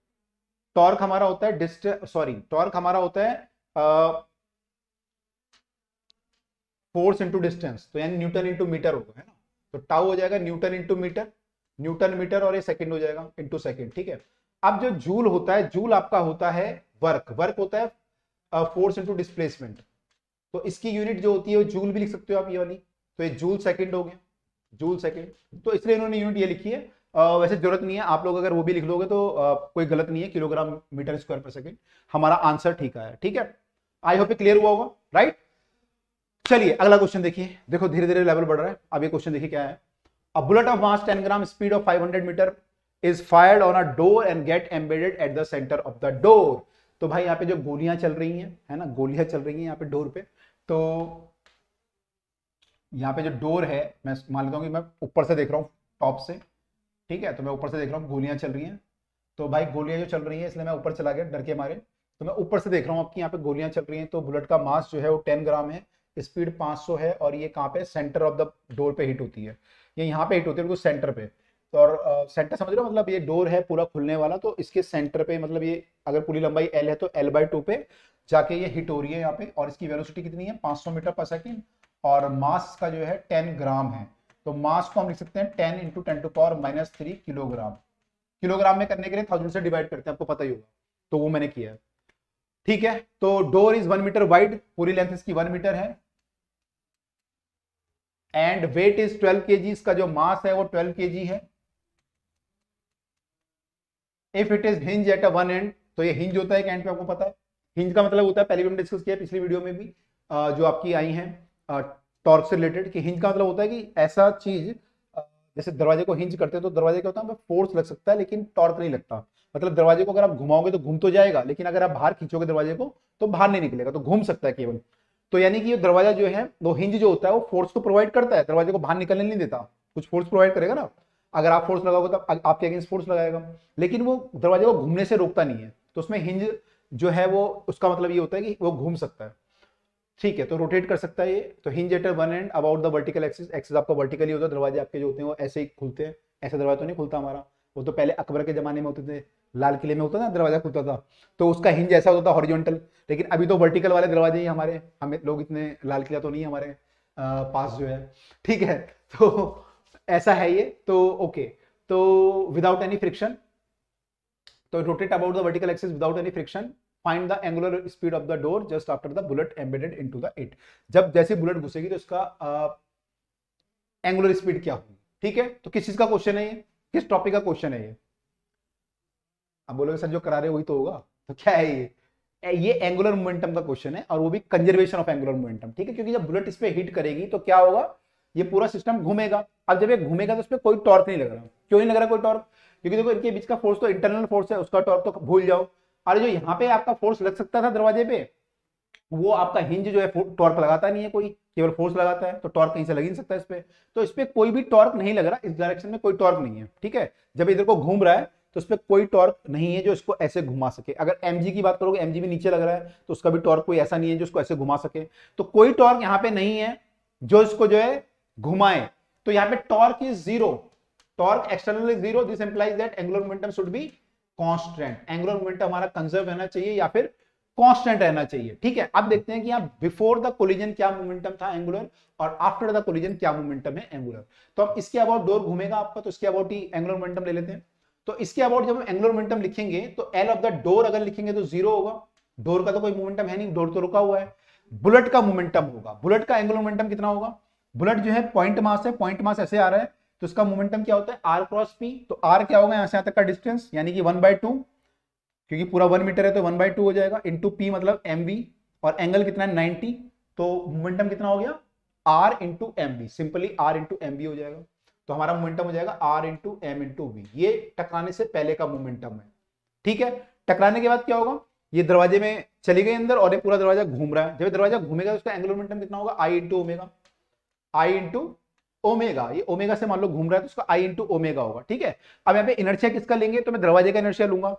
टॉर्क हमारा होता है डिस्टेंस, सॉरी टॉर्क हमारा होता है फोर्स इंटू डिस्टेंस, तो यानी न्यूटन इंटू मीटर होगा, है ना, तो टाउ हो जाएगा newton into metre, newton metre, और ये सेकंड हो जाएगा इंटू सेकंड, ठीक है। अब जो जूल होता है, जूल आपका होता है वर्क, वर्क होता है फोर्स इंटू डिस्प्लेसमेंट, तो इसकी यूनिट जो होती है वो जूल भी लिख सकते हो आप ये वाली, तो ये जूल सेकंड हो गया, जूल सेकंड, तो इसलिए इन्होंने यूनिट ये लिखी है। वैसे जरूरत नहीं है, आप लोग अगर वो भी लिख लोगे तो कोई गलत नहीं है, kilogram metre square per second हमारा आंसर ठीक है, ठीक है। आई होप क्लियर हुआ होगा, राइट। चलिए अगला क्वेश्चन देखिए, देखो धीरे धीरे लेवल बढ़ रहा है। अब ये क्वेश्चन देखिए क्या है, a bullet of mass 10 gram, speed of 500 metre is fired on a door and get embedded at the centre of the door. तो भाई यहाँ पे जो गोलियां चल रही हैं, है ना, गोलियां चल रही हैं यहाँ पे डोर पे, तो यहाँ पे जो डोर है, मैं मान लेता हूँ कि मैं ऊपर से देख रहा हूँ टॉप से, ठीक है, तो मैं ऊपर से देख रहा हूँ गोलियां चल रही हैं, तो भाई गोलियां जो चल रही हैं इसलिए मैं ऊपर चला गया डर के मारे, तो मैं ऊपर से देख रहा हूँ आपकी यहाँ पे गोलियां चल रही हैं। तो बुलेट का मास जो है वो 10 ग्राम है, स्पीड 500 है, और ये कहाँ पे, सेंटर ऑफ द डोर पे हिट होती है, ये यहाँ पे हिट होती है बिल्कुल सेंटर पे। तो और सेंटर समझ रहे हो, मतलब ये डोर है पूरा खुलने वाला, तो इसके सेंटर पे मतलब ये अगर पूरी लंबाई एल है तो L/2 पे जाके ये हिट हो रही है यहाँ पे, और इसकी वेलोसिटी कितनी है 500 मीटर पर सेकेंड, और मास का जो है 10 ग्राम है। तो मास को हम लिख सकते हैं 10 इंटू 10⁻³ किलोग्राम। किलोग्राम में करने के लिए 1000 से डिवाइड करते हैं, आपको पता ही होगा, तो वो मैंने किया है। ठीक है, तो डोर इज 1 मीटर वाइड, पूरी लेंथ इसकी 1 मीटर है, एंड वेट इज 12 kg, इसका जो मास है वो 12 kg है। If it is hinge at a one and, तो ये हिंज होता है एक एंड पे, आपको पता है हिंज का मतलब होता है, पहले भी हमने डिस्कस किया पिछली वीडियो में भी, जो आपकी आई हैं टॉर्क से रिलेटेड, कि हिंज का मतलब होता है कि ऐसा चीज, जैसे दरवाजे को हिंज करते हैं तो दरवाजे क्या होता है, फोर्स लग सकता है लेकिन टॉर्क नहीं लगता। मतलब दरवाजे को अगर आप घुमाओगे तो घूम तो जाएगा, लेकिन अगर आप बाहर खींचोगे दरवाजे को तो बाहर नहीं निकलेगा, तो घूम सकता है केवल। तो यानी कि ये दरवाजा जो है वो हिंज जो होता है वो फोर्स तो प्रोवाइड करता है, दरवाजे को बाहर निकलने नहीं देता, कुछ फोर्स प्रोवाइड करेगा ना, अगर आप फोर्स लगाओगे तो आपके अगेंस्ट फोर्स लगाएगा, लेकिन वो दरवाजे को घूमने से रोकता नहीं है। तो उसमें हिंज जो है वो, उसका मतलब ये होता है कि वो घूम सकता है। ठीक है, तो रोटेट कर सकता है ये। तो hinge at one end about the vertical axis, axis आपका वर्टिकली होता है, दरवाजे आपके जो होते हैं वो ऐसे ही खुलते हैं, ऐसे दरवाजा तो नहीं खुलता हमारा, वो तो पहले अकबर के जमाने में होते थे, लाल किले में होता था दरवाजा खुलता था, तो उसका हिंज ऐसा होता था हॉरिजॉन्टल, लेकिन अभी तो वर्टिकल वाले दरवाजे ही हमारे, हमें लोग इतने लाल किला तो नहीं हमारे पास जो है। ठीक है, तो ऐसा है ये, तो ओके, तो विदाउट एनी फ्रिक्शन, तो rotate about the vertical axis without any friction, find the angular speed of the door just after the bullet embedded into the it. जब जैसे बुलेट घुसेगी तो इसका एंगुलर स्पीड क्या होगी। ठीक है, तो किस चीज का क्वेश्चन है ये, किस टॉपिक का क्वेश्चन है ये। अब बोलोगे सर जो करा रहे वही तो होगा, तो क्या है ये एंगुलर मोमेंटम का क्वेश्चन है, और वो भी कंजर्वेशन ऑफ एंगुलर मोमेंटम। ठीक है, क्योंकि जब बुलेट इस पे हिट करेगी तो क्या होगा, ये पूरा सिस्टम घूमेगा। अब जब ये घूमेगा तो इस पे कोई टॉर्क नहीं लग रहा, क्यों नहीं लग रहा कोई टॉर्क, क्योंकि देखो इनके बीच का फोर्स तो इंटरनल फोर्स है, उसका टॉर्क तो भूल जाओ। और जो यहाँ पे आपका फोर्स लग सकता था दरवाजे पे, वो आपका हिंज जो है टॉर्क लगाता नहीं है कोई, केवल फोर्स लगाता है, तो टॉर्क कहीं से लग ही नहीं सकता इस पे, तो इस पे कोई भी टॉर्क नहीं लग रहा, इस डायरेक्शन में कोई टॉर्क नहीं है। ठीक है, जब इधर को घूम रहा है तो इस पे कोई टॉर्क नहीं है जो इसको ऐसे घुमा सके। अगर mg की बात करोगे, mg भी नीचे लग रहा है, तो उसका भी टॉर्क कोई ऐसा नहीं है जो इसको ऐसे घुमा सके, तो कोई टॉर्क यहाँ पे नहीं है जो इसको जो है घुमाए। तो यहाँ पे torque is zero, torque external is zero, this implies that angular momentum should be constant, angular momentum हमारा कंजर्व रहना चाहिए या फिर कांस्टेंट रहना चाहिए। ठीक है, अब देखते हैं कि यहाँ बिफोर द कोलिजन क्या मोमेंटम था एंगुलर, और आफ्टर द कोलिजन क्या मोमेंटम है एंगुलर। तो अब इसके अबाउट डोर घूमेगा आपका, तो इसके अबाउट ही एंगुलर मोमेंटम ले लेते हैं। तो इसके अबाउट जब हम एंगुलर मोमेंटम लिखेंगे तो एल ऑफ द डोर अगर लिखेंगे तो जीरो होगा, डोर का तो कोई मोमेंटम है नहीं, डोर तो रुका हुआ है। बुलेट का मोमेंटम होगा, बुलेट का एंगुलर मोमेंटम कितना होगा, बुलेट जो है पॉइंट मास है, पॉइंट मास ऐसे आ रहा है, तो इसका मोमेंटम क्या होता है आर क्रॉस पी। तो आर क्या होगा, यहां से यहां तक का डिस्टेंस, यानी कि 1/2, क्योंकि पूरा 1 मीटर है तो 1/2 हो जाएगा, इंटू पी मतलब mv, और एंगल कितना है 90, तो मोमेंटम कितना हो गया r into M V, simply r into M V हो जाएगा। तो हमारा मोमेंटम हो जाएगा r into M into V, ये टकराने से पहले का मोमेंटम है। ठीक है, टकराने के बाद क्या होगा, ये दरवाजे में चली गई अंदर और ये पूरा दरवाजा घूम रहा है, जब दरवाजा घूमेगा तो उसका एंगुलर मोमेंटम कितना होगा i into omega, i into omega, ये ओमेगा से मान लो घूम रहा है तो उसका i इंटू ओमेगा होगा। ठीक है, अब यहाँ पे इनर्शिया किसका लेंगे, तो मैं दरवाजे का इनर्शिया लूंगा।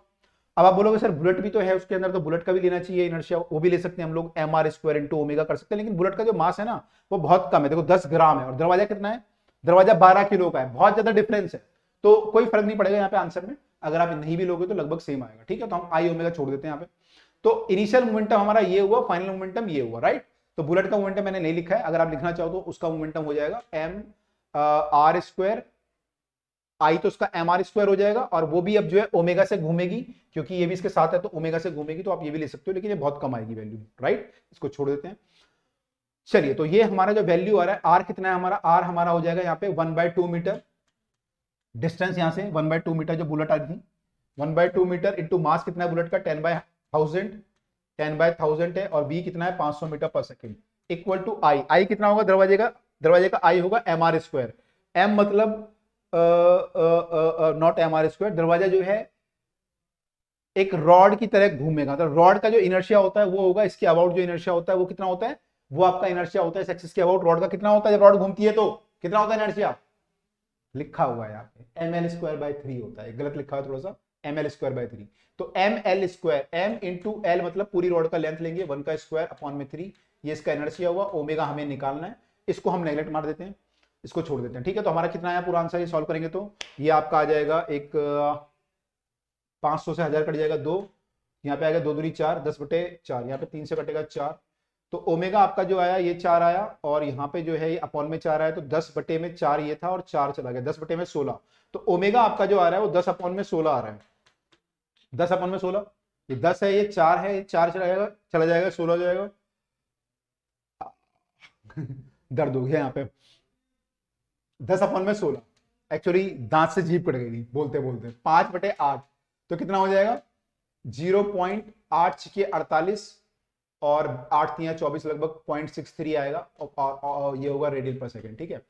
अब आप बोलोगे सर बुलेट भी तो है उसके अंदर, तो बुलेट का भी लेना चाहिए इनर्शिया, वो भी ले सकते हैं हम लोग, mr² इंटू ओमेगा कर सकते हैं, लेकिन बुलेट का जो मास है ना वो बहुत कम है, देखो 10 ग्राम है, और दरवाजा कितना है, दरवाजा 12 किलो का है, बहुत ज्यादा डिफरेंस है, तो कोई फर्क नहीं पड़ेगा यहाँ पे आंसर में, अगर आप नहीं भी लोगे तो लगभग सेम आएगा। ठीक है, तो हम आई ओमेगा छोड़ देते हैं यहाँ पे। तो इनिशियल मोमेंटम हमारा ये हुआ, फाइनल मोमेंटम ये हुआ, राइट। तो बुलेट का मोमेंटम मैंने नहीं लिखा है, अगर आप लिखना चाहो तो उसका मोमेंटम हो जाएगा mr², आई तो उसका mr² हो जाएगा, और वो भी अब जो है ओमेगा से घूमेगी, क्योंकि ये भी इसके साथ है तो ओमेगा से घूमेगी, तो आप ये भी ले सकते हो, लेकिन ये बहुत कम आएगी वैल्यू, राइट, इसको छोड़ देते हैं। चलिए, तो ये हमारा जो वैल्यू आ रहा है, आर कितना है हमारा, आर हमारा हो जाएगा यहाँ पे 1/2 मीटर, डिस्टेंस यहाँ से 1/2 मीटर जो बुलेट आ रही थी, 1/2 मीटर इंटू मास कितना है बुलेट का 10/1000, 10/1000 है, और वी कितना है 500 मीटर पर सेकेंड, इक्वल टू आई, आई कितना होगा दरवाजे का आई होगा mr², एम मतलब नॉट mr², दरवाजा जो है एक रॉड की तरह घूमेगा, तो रॉड का जो इनर्शिया होता है वो होगा इसके अबाउट, जो इनर्शिया होता है वो कितना होता है, वो आपका इनर्शिया होता है इस एक्सिस के अबाउट, रॉड का कितना होता है, जब रॉड घूमती है तो कितना होता है इनर्शिया, लिखा हुआ है यहाँ पे ml²/3 होता है, गलत लिखा है थोड़ा सा, ml²/3, तो ml², m इंटू एल मतलब पूरी रॉड का लेंथ लेंगे, 1 का स्क्वायर अपॉन में 3, ये इसका एनर्शिया हुआ, ओमेगा हमें निकालना है, इसको हम नेगलेक्ट मार देते हैं, इसको छोड़ देते हैं, ठीक है। तो हमारा कितना आया पूरा आंसर, ये सॉल्व करेंगे तो ये आपका आ जाएगा एक 500 से 1000 कट जाएगा 2, यहाँ पे आएगा 2 दूनी 4, 10/4, यहाँ पे 3 से कटेगा 4, तो ओमेगा आपका जो आया ये 4 आया, और यहाँ पे जो है ये अपॉन में 4 आया, तो 10/4 ये था और 4 चला गया, 10/16। तो ओमेगा आपका जो आ रहा है वो 10/16 आ रहा है, 10/16। ये 10 है, ये 4 है, ये 4 चला जाएगा 16 हो जाएगा। दर्द हो गया यहाँ पे, 10/16 एक्चुअली दांत से जीभ कट गई बोलते बोलते, 5/8 तो कितना हो जाएगा 0.8 और 8×3=24 लगभग 0.63 आएगा, और ये होगा रेडियन पर सेकंड, ठीक है।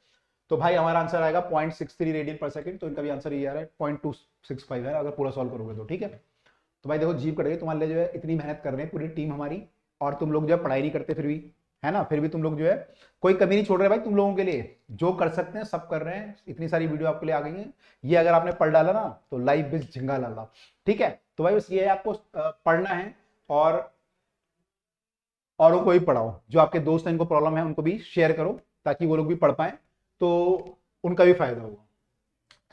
तो भाई हमारा आंसर आएगा 0.63 रेडियन पर सेकंड, तो इनका भी आंसर ये आ रहा है 0.265 है अगर पूरा सॉल्व करोगे तो, ठीक है। तो भाई देखो जीव कट गई, तुम्हारे लिए जो है इतनी मेहनत कर रहे हैं पूरी टीम हमारी, और तुम लोग जो है पढ़ाई नहीं करते फिर भी, है ना, फिर भी तुम लोग जो है कोई कमी नहीं छोड़ रहे भाई, तुम लोगों के लिए जो कर सकते हैं सब कर रहे हैं, इतनी सारी वीडियो आपके लिए आ गई है, ये अगर आपने पढ़ डाला ना तो लाइफ बिज झिंगा लाला, ठीक है। तो भाई बस ये है, आपको पढ़ना है और औरों को भी पढ़ाओ, जो आपके दोस्त हैं इनको प्रॉब्लम है उनको भी शेयर करो ताकि वो लोग भी पढ़ पाए, तो उनका भी फायदा होगा।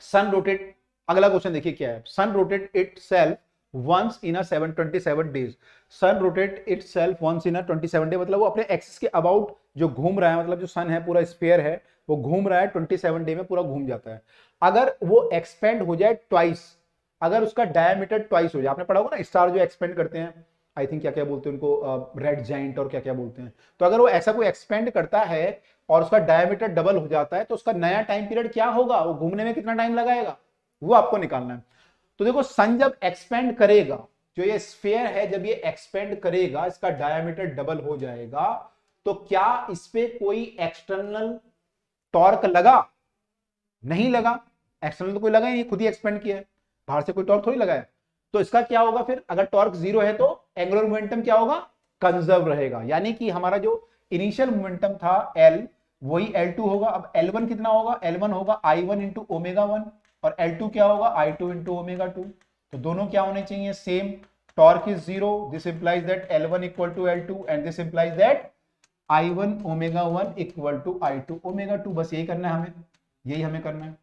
सन रोटेट, अगला क्वेश्चन देखिए क्या है, sun rotate itself once in a 727 days, sun rotate itself once in a 27 day, मतलब वो अपने एक्सिस के अबाउट जो घूम रहा है, मतलब जो सन है पूरा स्फीयर है वो घूम रहा है 27 डे में पूरा घूम जाता है। अगर वो एक्सपेंड हो जाए ट्वाइस, अगर उसका डायमीटर ट्वाइस हो जाए, आपने पढ़ा होगा ना स्टार जो एक्सपेंड करते हैं, आई थिंक क्या क्या बोलते हैं उनको, रेड जाइंट और क्या क्या बोलते हैं, तो अगर वो ऐसा कोई एक्सपेंड करता है और उसका डायमीटर डबल हो जाता है तो उसका नया टाइम पीरियड क्या होगा, वो घूमने में कितना टाइम लगाएगा, वो आपको निकालना है। तो देखो सन जब एक्सपेंड करेगा, जो ये स्फीयर है जब ये एक्सपेंड करेगा, इसका डायमीटर डबल हो जाएगा, तो क्या इस पे कोई एक्सटर्नल टॉर्क लगा, नहीं लगा, एक्सटर्नल तो कोई लगा ही नहीं, खुद ही एक्सपेंड किया है, बाहर से कोई टॉर्क थोड़ी लगा है। तो इसका क्या होगा फिर, अगर टॉर्क 0 है तो एंगुलर मोमेंटम क्या होगा, कंजर्व रहेगा, यानी कि हमारा जो इनिशियल मोमेंटम था L वही L2 होगा। अब L1 कितना होगा, L1 होगा I1 इंटू ओमेगा 1, और L2 क्या होगा I2 इंटू ओमेगा 2, तो दोनों क्या होने चाहिए same, torque is 0, this implies that L1 equal to L2 and this implies that I1 omega 1 equal to I2 omega 2, बस यही करना है हमें, यही हमें करना है,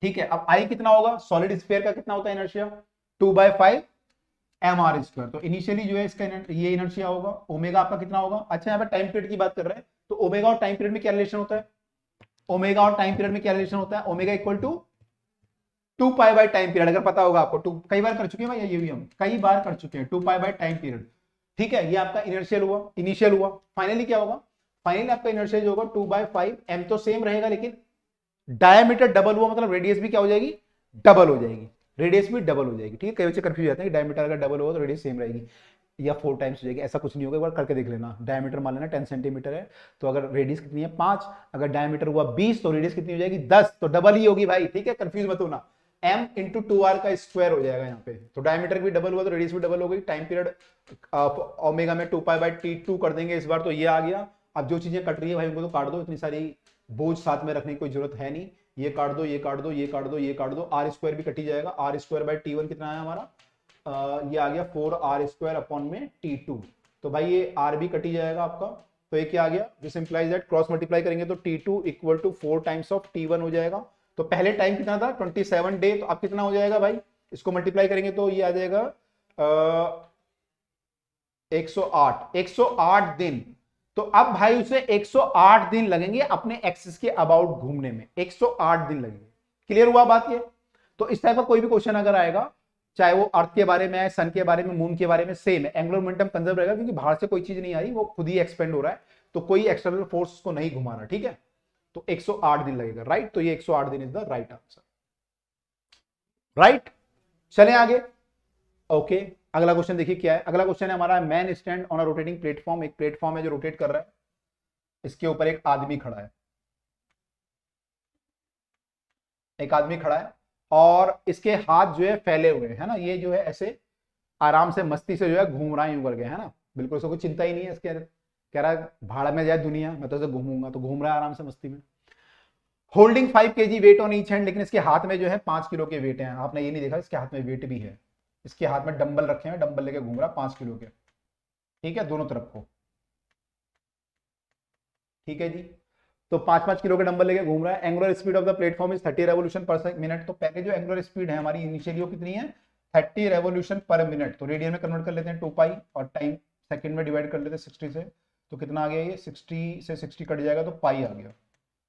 ठीक है। अब I कितना होगा, सॉलिड स्फीयर का कितना होता है इनर्शिया, 2/5 mr², तो इनिशियली जो है इसका ये इनर्शिया होगा, ओमेगा आपका कितना होगा, अच्छा यहाँ पे टाइम पीरियड की बात कर रहे हैं, तो ओमेगा और टाइम पीरियड में क्या रिलेशन होता है, ओमेगा और टाइम पीरियड में क्या रिलेशन होता है, omega equal to 2π time period, अगर पता होगा आपको, कई बार कर चुके हैं भाई, ये भी हम कई बार कर चुके हैं, 2π टाइम पीरियड, ठीक है। ये आपका इनर्शियल हुआ, इनिशियल हुआ, फाइनली क्या होगा, फाइनली आपका इनर्शियल जो होगा 2/5 m तो सेम रहेगा, लेकिन डायमीटर डबल हुआ, मतलब रेडियस भी क्या हो जाएगी, डबल हो जाएगी, रेडियस भी डबल हो जाएगी, ठीक है। कई बच्चे कंफ्यूज जाते हैं कि डायमीटर अगर डबल होगा तो रेडियस सेम रहेगी या 4 टाइम्स हो जाएगी, ऐसा कुछ नहीं होगा, एक बार करके देख लेना। डायमीटर मान लेना 10 सेंटीमीटर है, तो अगर रेडियस कितनी है 5, अगर डायमीटर हुआ 20 तो रेडियस कितनी हो जाएगी 10, तो डबल ही होगी भाई, ठीक है, कंफ्यूज मत होना, m इंटू 2r का स्क्वायर हो जाएगा यहाँ पे, तो डायमीटर भी डबल हुआ तो रेडियस भी डबल हो गई, टाइम पीरियड ओमेगा में 2π/t2 कर देंगे इस बार, तो ये आ गया। अब जो चीजें कट रही है भाई उनको तो काट दो, इतनी सारी बोझ साथ में रखने की कोई जरूरत है नहीं, ये काट दो, ये काट दो, ये काट दो, ये काट दो, r² भी कटी जाएगा, r²/t1 कितना है हमारा, ये आ गया 4r² अपॉन में t2, तो भाई ये r भी कटी जाएगा आपका, तो ये क्या आ गया, this implies that cross multiply करेंगे तो t2 equal to 4 times of t1 हो जाएगा। तो पहले टाइम कितना था 27 डे, तो अब कितना हो जाएगा भाई, इसको मल्टीप्लाई करेंगे तो ये आ जाएगा 108 दिन, तो अब भाई उसे 108 दिन लगेंगे अपने एक्सिस के अबाउट घूमने में, 108 दिन लगेंगे, क्लियर हुआ बात ये। तो इस टाइप का कोई भी क्वेश्चन अगर आएगा, चाहे वो अर्थ के बारे में है, सन के बारे में, मून के बारे में, सेम है, एंगुलर मोमेंटम कंजर्व रहेगा, क्योंकि बाहर से कोई चीज नहीं आ रही, वो खुद ही एक्सपेंड हो रहा है, तो कोई एक्सटर्नल फोर्स को नहीं घुमा रहा, ठीक है। तो 108 दिन लगेगा, राइट, तो ये 108 दिन is the right answer, right. चलें आगे, ओके। अगला क्वेश्चन देखिए क्या है, अगला क्वेश्चन है हमारा, man stand on a rotating platform, एक प्लेटफॉर्म है जो रोटेट कर रहा है, इसके ऊपर एक आदमी खड़ा है, एक आदमी खड़ा है और इसके हाथ जो है फैले हुए हैं, है ना, ये जो है ऐसे आराम से मस्ती से जो है घूम रहा है यूं करके, है ना, बिल्कुल उसको कोई चिंता ही नहीं है, इसके कह रहा है भाड़ में जाए दुनिया, मैं तो ऐसे घूमूंगा, तो घूम रहा है आराम से मस्ती में। Holding 5 kg weight on each hand, लेकिन इसके हाथ में जो है 5 किलो के वेट हैं, आपने ये नहीं देखा इसके हाथ में वेट भी है, इसके हाथ में डंबल रखे हैं, डंबल लेके घूम रहा है 5 किलो के, ठीक है, दोनों तरफ को, ठीक है जी। तो 5-5 किलो के डंबल लेके घूम रहा है। Angular speed of the platform is 30 revolution पर मिनट। तो पहले जो एंगुलर स्पीड है हमारी इनिशियली वो कितनी है, 30 रेवोल्यूशन पर मिनट। तो रेडियन में कन्वर्ट कर लेते हैं 2 पाई, और टाइम सेकंड में डिवाइड कर लेते हैं 60 से। तो कितना आ गया ये, 60 से 60 कट जाएगा तो पाई आ गया।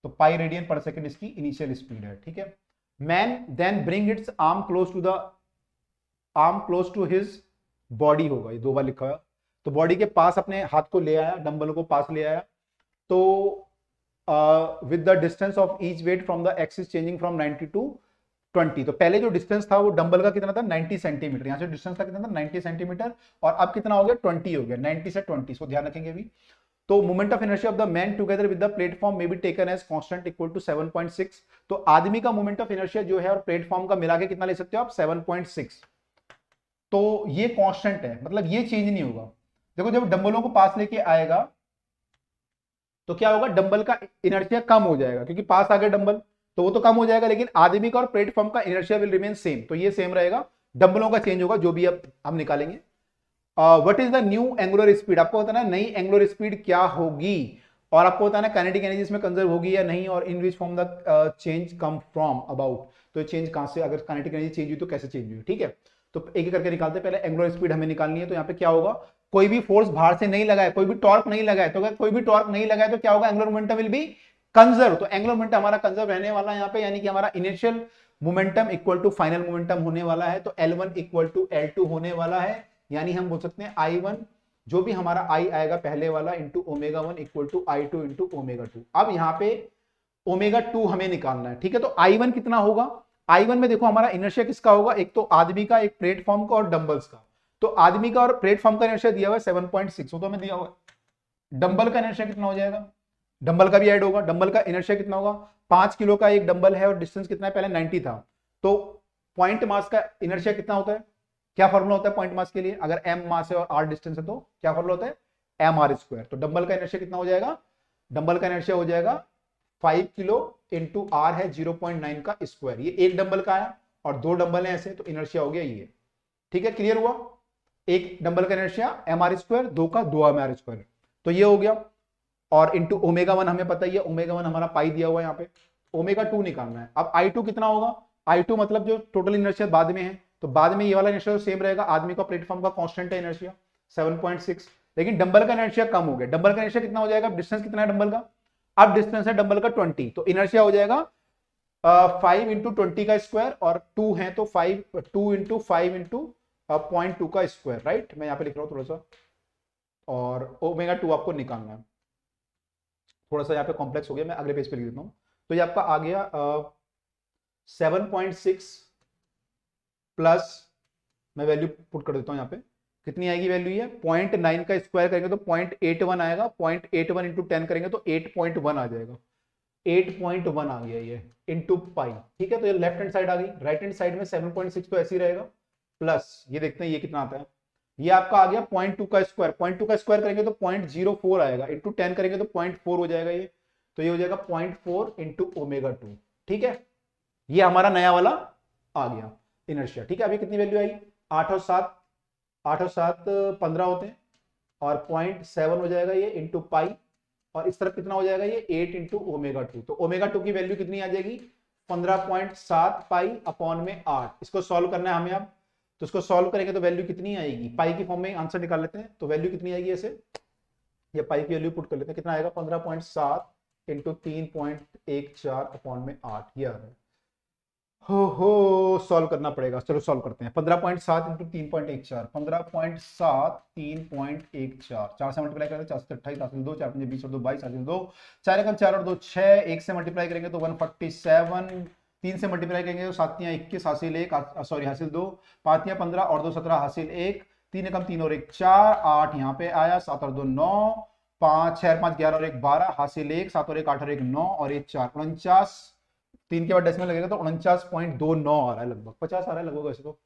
तो पाई रेडियन पर सेकंड इसकी इनिशियल स्पीड है, ठीक है। Man then bring its arm close to his body, होगा ये 2 बार लिखा है। तो बॉडी के पास अपने हाथ को ले आया, डंबल को पास ले आया। तो with the distance of each weight from the axis changing from 90 to 20। तो पहले जो डिस्टेंस था वो डंबल का कितना था, 90 सेंटीमीटर। यहां से डिस्टेंस था कितना था, 90 सेंटीमीटर, और अब कितना हो गया, 20 हो गया, 90 से 20। इसको ध्यान रखेंगे अभी। तो moment of inertia of the man together with the platform may be taken as constant equal to 7.6। तो आदमी का मोमेंट ऑफ इनर्शिया जो है और प्लेटफॉर्म का मिला के कितना ले सकते हो आप, 7.6। तो ये कांस्टेंट है, मतलब ये चेंज नहीं होगा। देखो जब डंबलों को पास लेके आएगा तो क्या होगा, डंबल का इनर्शिया कम हो जाएगा, क्योंकि पास आ गए डंबल तो वो तो कम हो जाएगा, लेकिन आदमी का और प्लेटफॉर्म का इनर्शिया विल रिमेन सेम। तो ये सेम रहेगा, डंबलों का चेंज होगा, जो भी अब हम निकालेंगे। What is the new angular speed, आपको बताना है नई एंगुलर स्पीड क्या होगी, और आपको बताना है काइनेटिक एनर्जी इसमें कंजर्व होगी या नहीं, और in which form the change come from about. तो चेंज कहां से, अगर काइनेटिक एनर्जी चेंज हुई तो कैसे चेंज हुई, ठीक है। तो एक एक करके निकालते हैं। पहले एंगुलर स्पीड हमें निकालनी है। तो यहाँ पे क्या होगा, कोई भी फोर्स बाहर से नहीं लगा है, कोई भी टॉर्क नहीं लगा है। तो अगर कोई भी टॉर्क नहीं लगा है तो क्या होगा, angular momentum will be conserve. तो एंगुलर मोमेंटम हमारा कंजर्व रहने वाला है यहाँ पे, यानी कि हमारा initial momentum equal to final momentum होने वाला है। तो L1 इक्वल टू L2 होने वाला है, यानी हम बोल सकते हैं I1 जो भी हमारा I आएगा पहले वाला into ω1 equal to I2 into ω2। अब यहाँ पे ω2 हमें निकालना है, ठीक है। तो I1 कितना होगा, I1 में देखो हमारा इनर्शिया किसका होगा, एक तो आदमी का, एक प्लेटफॉर्म का और डंबल्स का। तो आदमी का और प्लेटफॉर्म का इनर्शिया दिया हुआ है 7.6, वो तो हमें दिया हुआ है। डंबल का इनर्शिया कितना हो जाएगा, डंबल का भी ऐड होगा। डंबल का इनर्शिया कितना होगा, 5 किलो का एक डंबल है और डिस्टेंस कितना है, पहले 90 था। तो पॉइंट मास का इनर्शिया कितना होता है, क्या फॉर्मूला होता है पॉइंट मास के लिए, अगर m मास है और r डिस्टेंस है तो क्या फॉर्मूला होता है, mr²। तो डंबल का इनर्शिया कितना हो जाएगा, डंबल का इनर्शिया हो जाएगा 5 किलो इंटू r है 0.9 का स्क्वायर। ये एक डंबल का आया और 2 डंबल है ऐसे, तो इनर्शिया हो गया ये, ठीक है। क्लियर हुआ, एक डंबल का इनर्शिया mr², 2 का 2mr², तो ये हो गया। और इंटू ω1 हमें पता ही है, ω1 हमारा पाई दिया हुआ है यहाँ पे। ω2 निकालना है। अब I2 कितना होगा, I2 मतलब जो टोटल इनर्शिया बाद में है, तो बाद में ये वाला इनर्शिया सेम रहेगा। आदमी का प्लेटफॉर्म का कांस्टेंट है इनर्शिया 7.6, लेकिन डंबल का इनर्शिया कम हो गया। डंबल का इनर्शिया कितना हो जाएगा, डिस्टेंस कितना है डंबल का, अब डिस्टेंस है डंबल का 20, तो इनर्शिया हो जाएगा 5 इंटू 20 का स्क्वायर, और 2 है तो 2 इंटू 5 इंटू 0.2 का स्क्वायर, राइट। मैं यहाँ पे लिख रहा हूँ थोड़ा सा, और ω2 आपको निकालना है। थोड़ा सा यहाँ पे कॉम्प्लेक्स हो गया, मैं अगले पेज पे लिख देता हूँ। तो ये आपका आ गया 7.6 प्लस, मैं वैल्यू पुट कर देता हूँ यहाँ पे, कितनी आएगी वैल्यू, ये 0.9 का स्क्वायर करेंगे तो 0.81 आएगा, 0.81 इंटू 10 करेंगे तो 8.1 आ जाएगा। 8.1 आ गया ये इंटू पाई, ठीक है। तो ये लेफ्ट हैंड साइड आ गई। राइट हैंड साइड में 7.6 तो ऐसे ही रहेगा, प्लस ये देखते हैं ये कितना आता है, ये आपका आ गया 0.2 का स्क्वायर। 0.2 का स्क्वायर करेंगे तो 0.04 आएगा, इंटू 10 करेंगे तो 0.4 हो जाएगा ये, तो ये हो जाएगा 0.4 इंटू ω2, ठीक है। ये हमारा नया वाला आ गया इनर्शिया, ठीक है। अभी कितनी वैल्यू आई, 8 और 7 15 होते हैं, और 0.7 हो जाएगा ये इंटू पाई, और इस तरफ कितना हो जाएगा ये 8 इंटू ω2। तो ω2 की वैल्यू कितनी आ जाएगी, 15.7 पाई अपॉन में 8। इसको सॉल्व करना है हमें अब, तो इसको सॉल्व करेंगे तो वैल्यू कितनी आएगी, पाई की फॉर्म में आंसर निकाल लेते हैं। तो वैल्यू कितनी आएगी ऐसे, ये पाई की वैल्यू पुट कर लेते हैं, कितना आएगा 15.7 इंटू 3.14 अपॉन में 8, ये आ रहा है। हो सॉल्व करना पड़ेगा, चलो सॉल्व करते हैं। 15.7 इंटू 3.14, 15.7 3.14, 4 से मल्टीप्लाई करेंगे 4 से 28, 7 से 2, 4 5 20 और 2 22, 7 से 2 4 एकम 4 और 2 6, 1 से मल्टीप्लाई करेंगे तो 147, 3 से मल्टीप्लाई करेंगे तो 7 21 हासिल 1, सॉरी हासिल 2, 5 15 और 2 17 हासिल 1, 3 एकम 3 और 1 4, 8 यहाँ पे आया, 7 और 2 9, 5 6 5 11 और 1 12 हासिल 1, 7 और 1 8 और 1 9 और 1 4 49, 3 के बाद डेसिमल लगेगा तो 49.29 आ रहा है, लगभग 50 आ रहा है लगभग, वैसे तो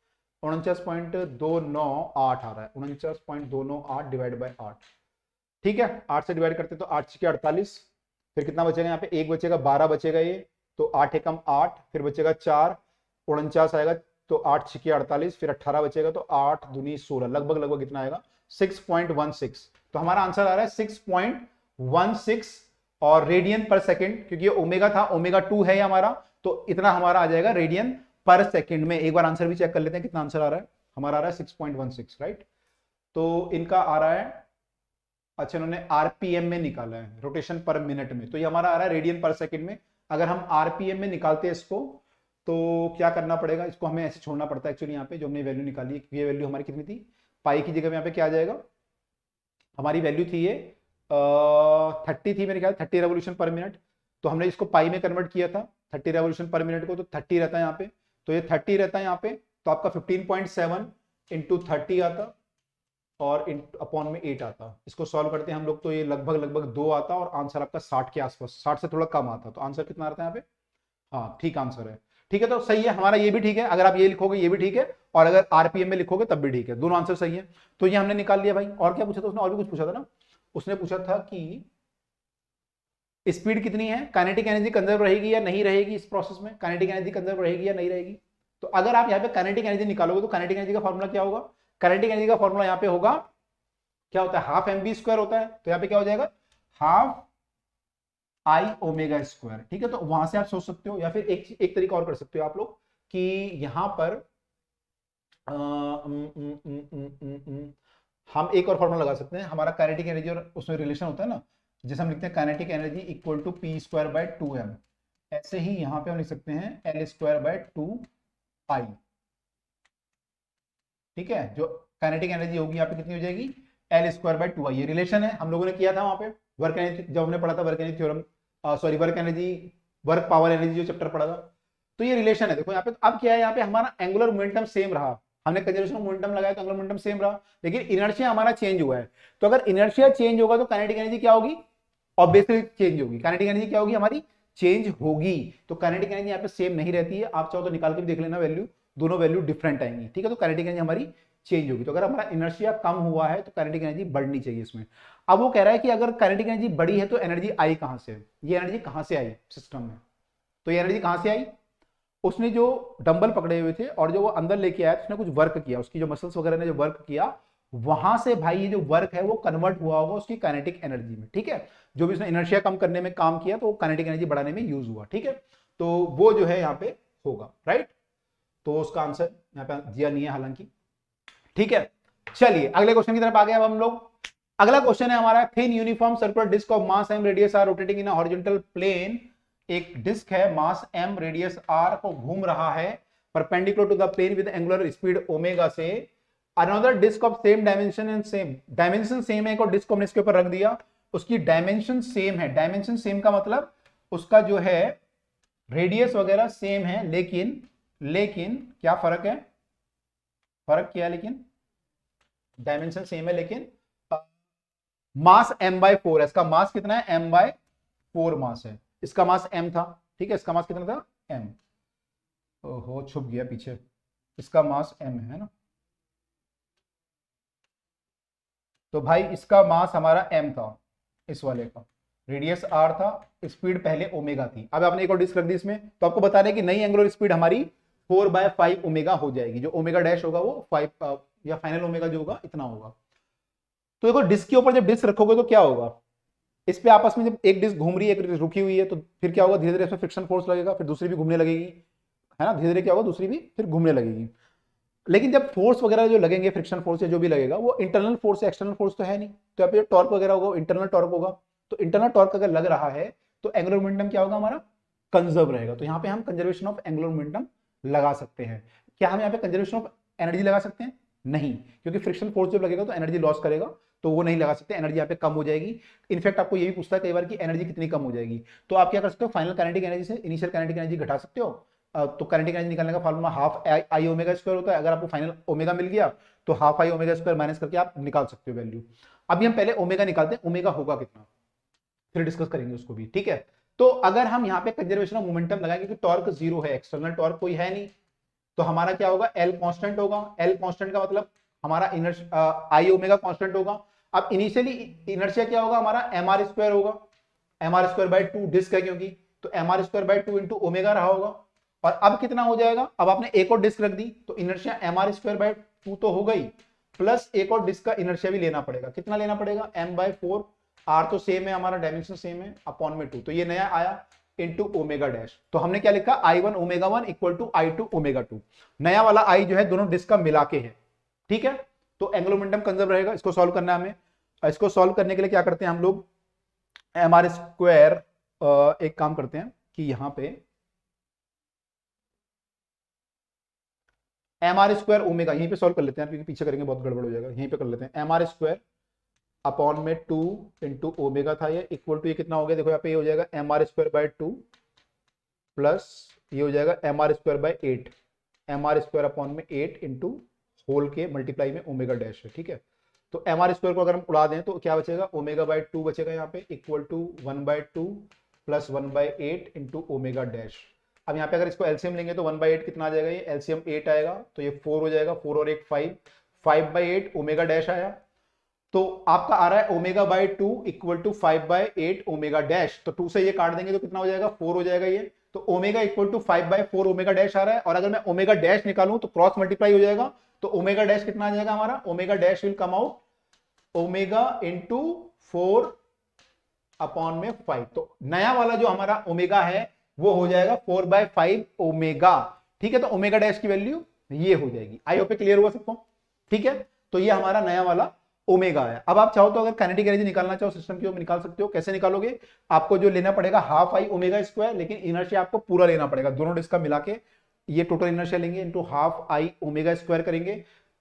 49.298 आ रहा है, 49.298 डिवाइड बाय 8, ठीक है। 8 से डिवाइड करते तो 8 के 48, फिर कितना बचेगा यहाँ पे, 1 बचेगा, 12 बचेगा ये, तो 8 एकम 8, फिर बचेगा 4, 49 आएगा, तो 8 के 48, फिर 18 बचेगा, तो 8 दूनी 16, लगभग कितना आएगा 6.16। तो हमारा आंसर आ रहा है 6.16 और रेडियन पर सेकंड, क्योंकि ये ओमेगा था, ओमेगा 2 है ये हमारा, तो इतना हमारा आ जाएगा रेडियन पर सेकंड में। एक बार आंसर भी चेक कर लेते हैं कितना आंसर आ रहा है। हमारा आ रहा है 6.16, राइट। तो इनका आ रहा है, अच्छा इन्होंने आरपीएम में निकाला है, रोटेशन पर मिनट में, तो ये हमारा आ रहा है रेडियन पर सेकंड में। अगर हम आरपीएम में निकालते हैं इसको, तो क्या करना पड़ेगा, इसको हमें ऐसे छोड़ना पड़ता है एक्चुअली यहाँ पे, जो हमने वैल्यू निकाली है, ये वैल्यू हमारी कितनी थी, पाई की जगह यहाँ पे क्या आ जाएगा, हमारी वैल्यू थी ये 30 थी मेरे ख्याल, 30 रेवोल्यूशन पर मिनट। तो हमने इसको पाई में कन्वर्ट किया था 30 रेवोल्यूशन पर मिनट को, तो 30 रहता है यहाँ पे, तो ये 30 रहता है यहाँ पे, तो आपका 15.7 इंटू 30 आता और अपॉन में 8 आता। इसको सॉल्व करते हैं हम लोग तो ये लगभग 2 आता और आंसर आपका 60 के आसपास, 60 से थोड़ा कम आता। तो आंसर कितना आता है यहाँ पे, हाँ ठीक आंसर है, ठीक है। तो सही है हमारा, ये भी ठीक है, अगर आप ये लिखोगे ये भी ठीक है, और अगर आरपीएम में लिखोगे तब भी ठीक है, दोनों आंसर सही है। तो ये हमने निकाल लिया भाई। और क्या पूछा था उसने, और भी कुछ पूछा था ना, उसने पूछा था कि स्पीड कितनी है, काइनेटिक एनर्जी कंजर्व रहेगी या नहीं रहेगी इस प्रोसेस में, काइनेटिक एनर्जी कंजर्व रहेगी या नहीं रहेगी। तो अगर आप यहाँ पे काइनेटिक एनर्जी निकालोगे तो काइनेटिक एनर्जी का फॉर्मूला क्या होगा, काइनेटिक एनर्जी का फॉर्मूला यहाँ पे होगा, क्या होता है, हाफ एम बी स्क्वायर होता है। तो यहाँ पे क्या हो जाएगा, हाफ आई ओमेगा स्क्वायर, ठीक है। तो वहां से आप सोच सकते हो, या फिर एक तरीका और कर सकते हो आप लोग कि यहां पर हम एक और फॉर्मूला लगा सकते हैं, हमारा काइनेटिक एनर्जी और उसमें रिलेशन होता है ना, जैसे हम लिखते हैं kinetic energy equal to P square by 2m, ऐसे ही यहां पे हम लिख सकते हैं एल स्क्वायर बाय 2i, ठीक है। जो काइनेटिक एनर्जी होगी यहाँ पे कितनी हो जाएगी, एल स्क्वायर बाय 2i, ये रिलेशन है, हम लोगों ने किया था वहां पे वर्क एनर्जी, जब हमने पढ़ा था work energy theorem, sorry work energy, work power energy जो चैप्टर पढ़ा था। तो ये रिलेशन है, देखो यहाँ पे अब क्या है, यहाँ पे हमारा एंगुलर मोमेंटम सेम रहा, हमने कंजर्वेशन ऑफ मोमेंटम लगाया तो एंगुलर मोमेंटम सेम रहा, लेकिन इनर्शिया हमारा चेंज हुआ है। तो अगर इनर्शिया चेंज होगा तो काइनेटिक एनर्जी क्या होगी, ऑब्वियसली चेंज होगी, काइनेटिक एनर्जी क्या होगी हमारी, चेंज होगी। तो काइनेटिक एनर्जी यहाँ पे सेम नहीं रहती है, आप चाहो तो निकाल के भी देख लेना वैल्यू, दोनों वैल्यू डिफरेंट आएंगी, ठीक है। तो काइनेटिक एनर्जी हमारी चेंज होगी। तो अगर हमारा इनर्शिया कम हुआ है तो काइनेटिक एनर्जी बढ़नी चाहिए इसमें। अब वो कह रहा है कि अगर काइनेटिक एनर्जी बढ़ी है तो एनर्जी आई कहां से, ये एनर्जी कहां से आई सिस्टम में, तो ये एनर्जी कहां से आई, उसने जो डंबल पकड़े हुए थे और जो वो अंदर लेके आया उसने कुछ वर्क किया, उसकी जो मसल्स वगैरह ने जो वर्क किया, वहां से भाई ये जो वर्क है वो कन्वर्ट हुआ होगा उसकी काइनेटिक एनर्जी में, ठीक है। जो भी उसने इनर्शिया कम करने में काम किया तो वो काइनेटिक एनर्जी बढ़ाने में यूज हुआ, ठीक है। तो वो जो है यहाँ पे होगा, राइट। तो उसका आंसर यहाँ पे दिया नहीं है हालांकि, ठीक है। चलिए अगले क्वेश्चन की तरफ आ गए अब हम लोग। अगला क्वेश्चन है हमारा, thin uniform circular disc of mass M radius R rotating in horizontal plane. एक डिस्क है, मास एम रेडियस आर को घूम रहा है perpendicular to the plane with angular speed omega से। Another disc of same dimension and same dimension same है, एक और डिस्क को हमने इसके ऊपर रख दिया, उसकी डायमेंशन सेम है। डायमेंशन सेम का मतलब उसका जो है रेडियस वगैरह सेम है, लेकिन क्या फर्क है, फर्क क्या है, लेकिन डायमेंशन सेम है लेकिन मास m बाय 4 है। इसका मास कितना है, m बाय 4 मास है, इसका मास m था, ठीक है। इसका मास कितना था, m, ओहो छुप गया पीछे, इसका मास m है ना। तो भाई इसका मास हमारा m था, इस वाले का रेडियस r था, स्पीड पहले ओमेगा थी। अब आपने एक और डिस्क रख दी इसमें, तो आपको बता रहे कि नई एंगुलर स्पीड हमारी 4/5 ओमेगा हो जाएगी। जो ओमेगा डैश होगा वो 5 या फाइनल ओमेगा जो होगा इतना होगा। तो देखो डिस्क के ऊपर जब डिस्क रखोगे तो क्या होगा, इस पे आपस में जब एक डिस्क घूम रही है, एक डिस्क रुकी हुई है, तो फिर क्या होगा, धीरे धीरे इसमें फ्रिक्शन फोर्स लगेगा, फिर दूसरी भी घूमने लगेगी, है ना, धीरे धीरे क्या होगा, दूसरी भी फिर घूमने लगेगी। लेकिन जब फोर्स वगैरह जो लगेंगे, फ्रिक्शन फोर्स या जो भी लगेगा, वो इंटरनल फोर्स या एक्सटर्नल फोर्स तो है नहीं। तो यहाँ पे जो टॉर्क वगैरह होगा इंटरनल टॉर्क होगा। तो इंटरनल टॉर्क अगर लग रहा है तो एंगुलर मोमेंटम क्या होगा हमारा, कंजर्व रहेगा। तो यहाँ पे हम कंजर्वेशन ऑफ एंगुलर मोमेंटम लगा सकते हैं। क्या हम यहाँ पे कंजर्वेशन ऑफ एनर्जी लगा सकते हैं, नहीं, क्योंकि फ्रिक्शन फोर्स जब लगेगा तो एनर्जी लॉस करेगा, तो वो नहीं लगा सकते, एनर्जी यहाँ पे कम हो जाएगी। इनफैक्ट आपको ये भी पूछता है कई बार कि एनर्जी कितनी कम हो जाएगी, तो आप क्या कर सकते हो, फाइनल काइनेटिक एनर्जी से इनिशियल काइनेटिक एनर्जी घटा सकते हो। तो काइनेटिक एनर्जी निकालने का formula half I omega square होता है। अगर आपको फाइनल ओमेगा मिल गया तो half I omega square minus करके आप निकाल सकते हो वैल्यू। अभी हम पहले ओमेगा निकालते हैं, ओमेगा होगा कितना फिर डिस्कस करेंगे उसको भी, ठीक है। तो अगर हम यहाँ पे कंजर्वेशन ऑफ मोमेंटम लगाएंगे कि टॉर्क जीरो है, एक्सटर्नल टॉर्क कोई है नहीं, तो हमारा क्या होगा, एल कांस्टेंट होगा। एल कांस्टेंट का मतलब हमारा आई ओमेगा कांस्टेंट होगा। अब इनिशियली इनर्शिया क्या होगा हमारा, एम आर स्क्वायर होगा, M R square by 2 disc है क्योंकि, तो M R square by 2 into omega रहा होगा। और अब कितना हो जाएगा, अब आपने एक और डिस्क रख दी तो inertia M R square by 2 तो हो गई, प्लस एक और डिस्क का इनर्शिया भी लेना पड़ेगा। कितना लेना पड़ेगा, m बाय 4 आर तो सेम है, हमारा डायमेंशन सेम है, अपॉन में 2, तो ये नया आया इंटू ओमेगा डैश। तो हमने क्या लिखा, I1 omega 1 equal to I2 omega 2। नया वाला I जो है दोनों डिस्क का मिला के है, ठीक है। तो एंगुलर मोमेंटम कंजर्व रहेगा, इसको सॉल्व करना है हमें। इसको सॉल्व करने के लिए क्या करते हैं हम लोग, एमआर स्क्वायर, एक काम करते हैं कि यहां पे एमआर स्क्वायर ओमेगा यहीं पे सॉल्व कर लेते हैं क्योंकि पीछे करेंगे बहुत गड़बड़ हो जाएगा, यहीं पे कर लेते हैं। एमआर स्क्वायर अपॉन में 2 इंटू ओमेगा था ये, इक्वल टू ये कितना हो गया, देखो यहाँ पे ये हो जाएगा एमआर स्क्वायर बाय 2 प्लस ये हो जाएगा MR square by 8, MR square upon में 8 इंटू होल के मल्टीप्लाई में ओमेगा डैश है, ठीक है। तो एमआर स्क्वायर को अगर हम उड़ा दें तो क्या बचेगा, ओमेगा बाय 2 बचेगा यहाँ पे, equal to 1/2 plus 1/8 into omega dash. अब यहाँ पे अगर इसको एलसीएम लेंगे तो 1/8 कितना आ जाएगा, ये एलसीएम 8 आएगा, तो ये 4 हो जाएगा, 4 और 1 5, 5/8 ओमेगा डैश आया। तो आपका आ रहा है omega by 2 equal to 5/8 omega dash. तो 2 से ये काट देंगे तो कितना हो जाएगा, 4 हो जाएगा ये। तो omega equal to 5/4 omega dash आ रहा है, और अगर मैं ओमेगा डैश निकालूं तो क्रॉस मल्टीप्लाई हो जाएगा, तो ओमेगा डैश कितना आ जाएगा हमारा, omega dash will come out omega into 4 upon में 5। तो नया वाला जो हमारा ओमेगा है वो हो जाएगा 4/5 ओमेगा, ठीक है। तो ओमेगा डैश की वैल्यू ये हो जाएगी। आई होप क्लियर हुआ सबको, ठीक है। तो ये हमारा नया वाला ओमेगा है। अब आप चाहो तो अगर काइनेटिक एनर्जी निकालना चाहो सिस्टम की, वो निकाल सकते हो। कैसे निकालोगे, आपको जो लेना पड़ेगा हाफ आई ओमेगा स्क्वायर, लेकिन इनर्शिया आपको पूरा लेना पड़ेगा, दोनों डिस्क का मिला के ये टोटल इनर्शिया लेंगे into half I omega square करेंगे,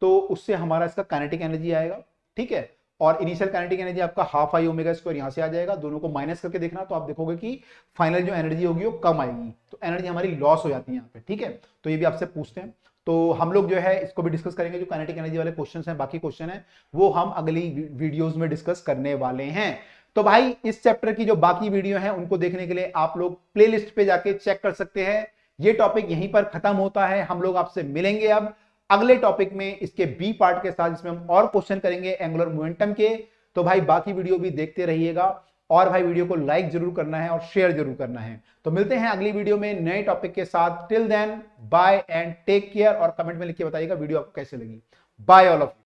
तो उससे हमारा इसका काइनेटिक एनर्जी आएगा, ठीक है। और इनिशियल काइनेटिक एनर्जी आपका हाफ आई ओमेगा स्क्वायर यहां से आ जाएगा, दोनों को माइनस करके देखना तो आप देखोगे कि फाइनल जो एनर्जी होगी वो कम आएगी, तो एनर्जी हमारी लॉस हो जाती है यहाँ पे, ठीक है। तो ये भी आपसे पूछते हैं, तो हम लोग जो है इसको भी डिस्कस करेंगे। जो काइनेटिक एनर्जी वाले क्वेश्चंस हैं, बाकी क्वेश्चन है वो हम अगली वीडियोस में डिस्कस करने वाले हैं। तो भाई इस चैप्टर की जो बाकी वीडियो है उनको देखने के लिए आप लोग प्लेलिस्ट पे जाके चेक कर सकते हैं। ये टॉपिक यहीं पर खत्म होता है, हम लोग आपसे मिलेंगे अब अगले टॉपिक में इसके बी पार्ट के साथ, जिसमें हम और क्वेश्चन करेंगे एंगुलर मोमेंटम के। तो भाई बाकी वीडियो भी देखते रहिएगा, और भाई वीडियो को लाइक जरूर करना है और शेयर जरूर करना है। तो मिलते हैं अगली वीडियो में नए टॉपिक के साथ। Till then bye and take care, और कमेंट में लिख के बताइएगा वीडियो आपको कैसे लगी। Bye all of you.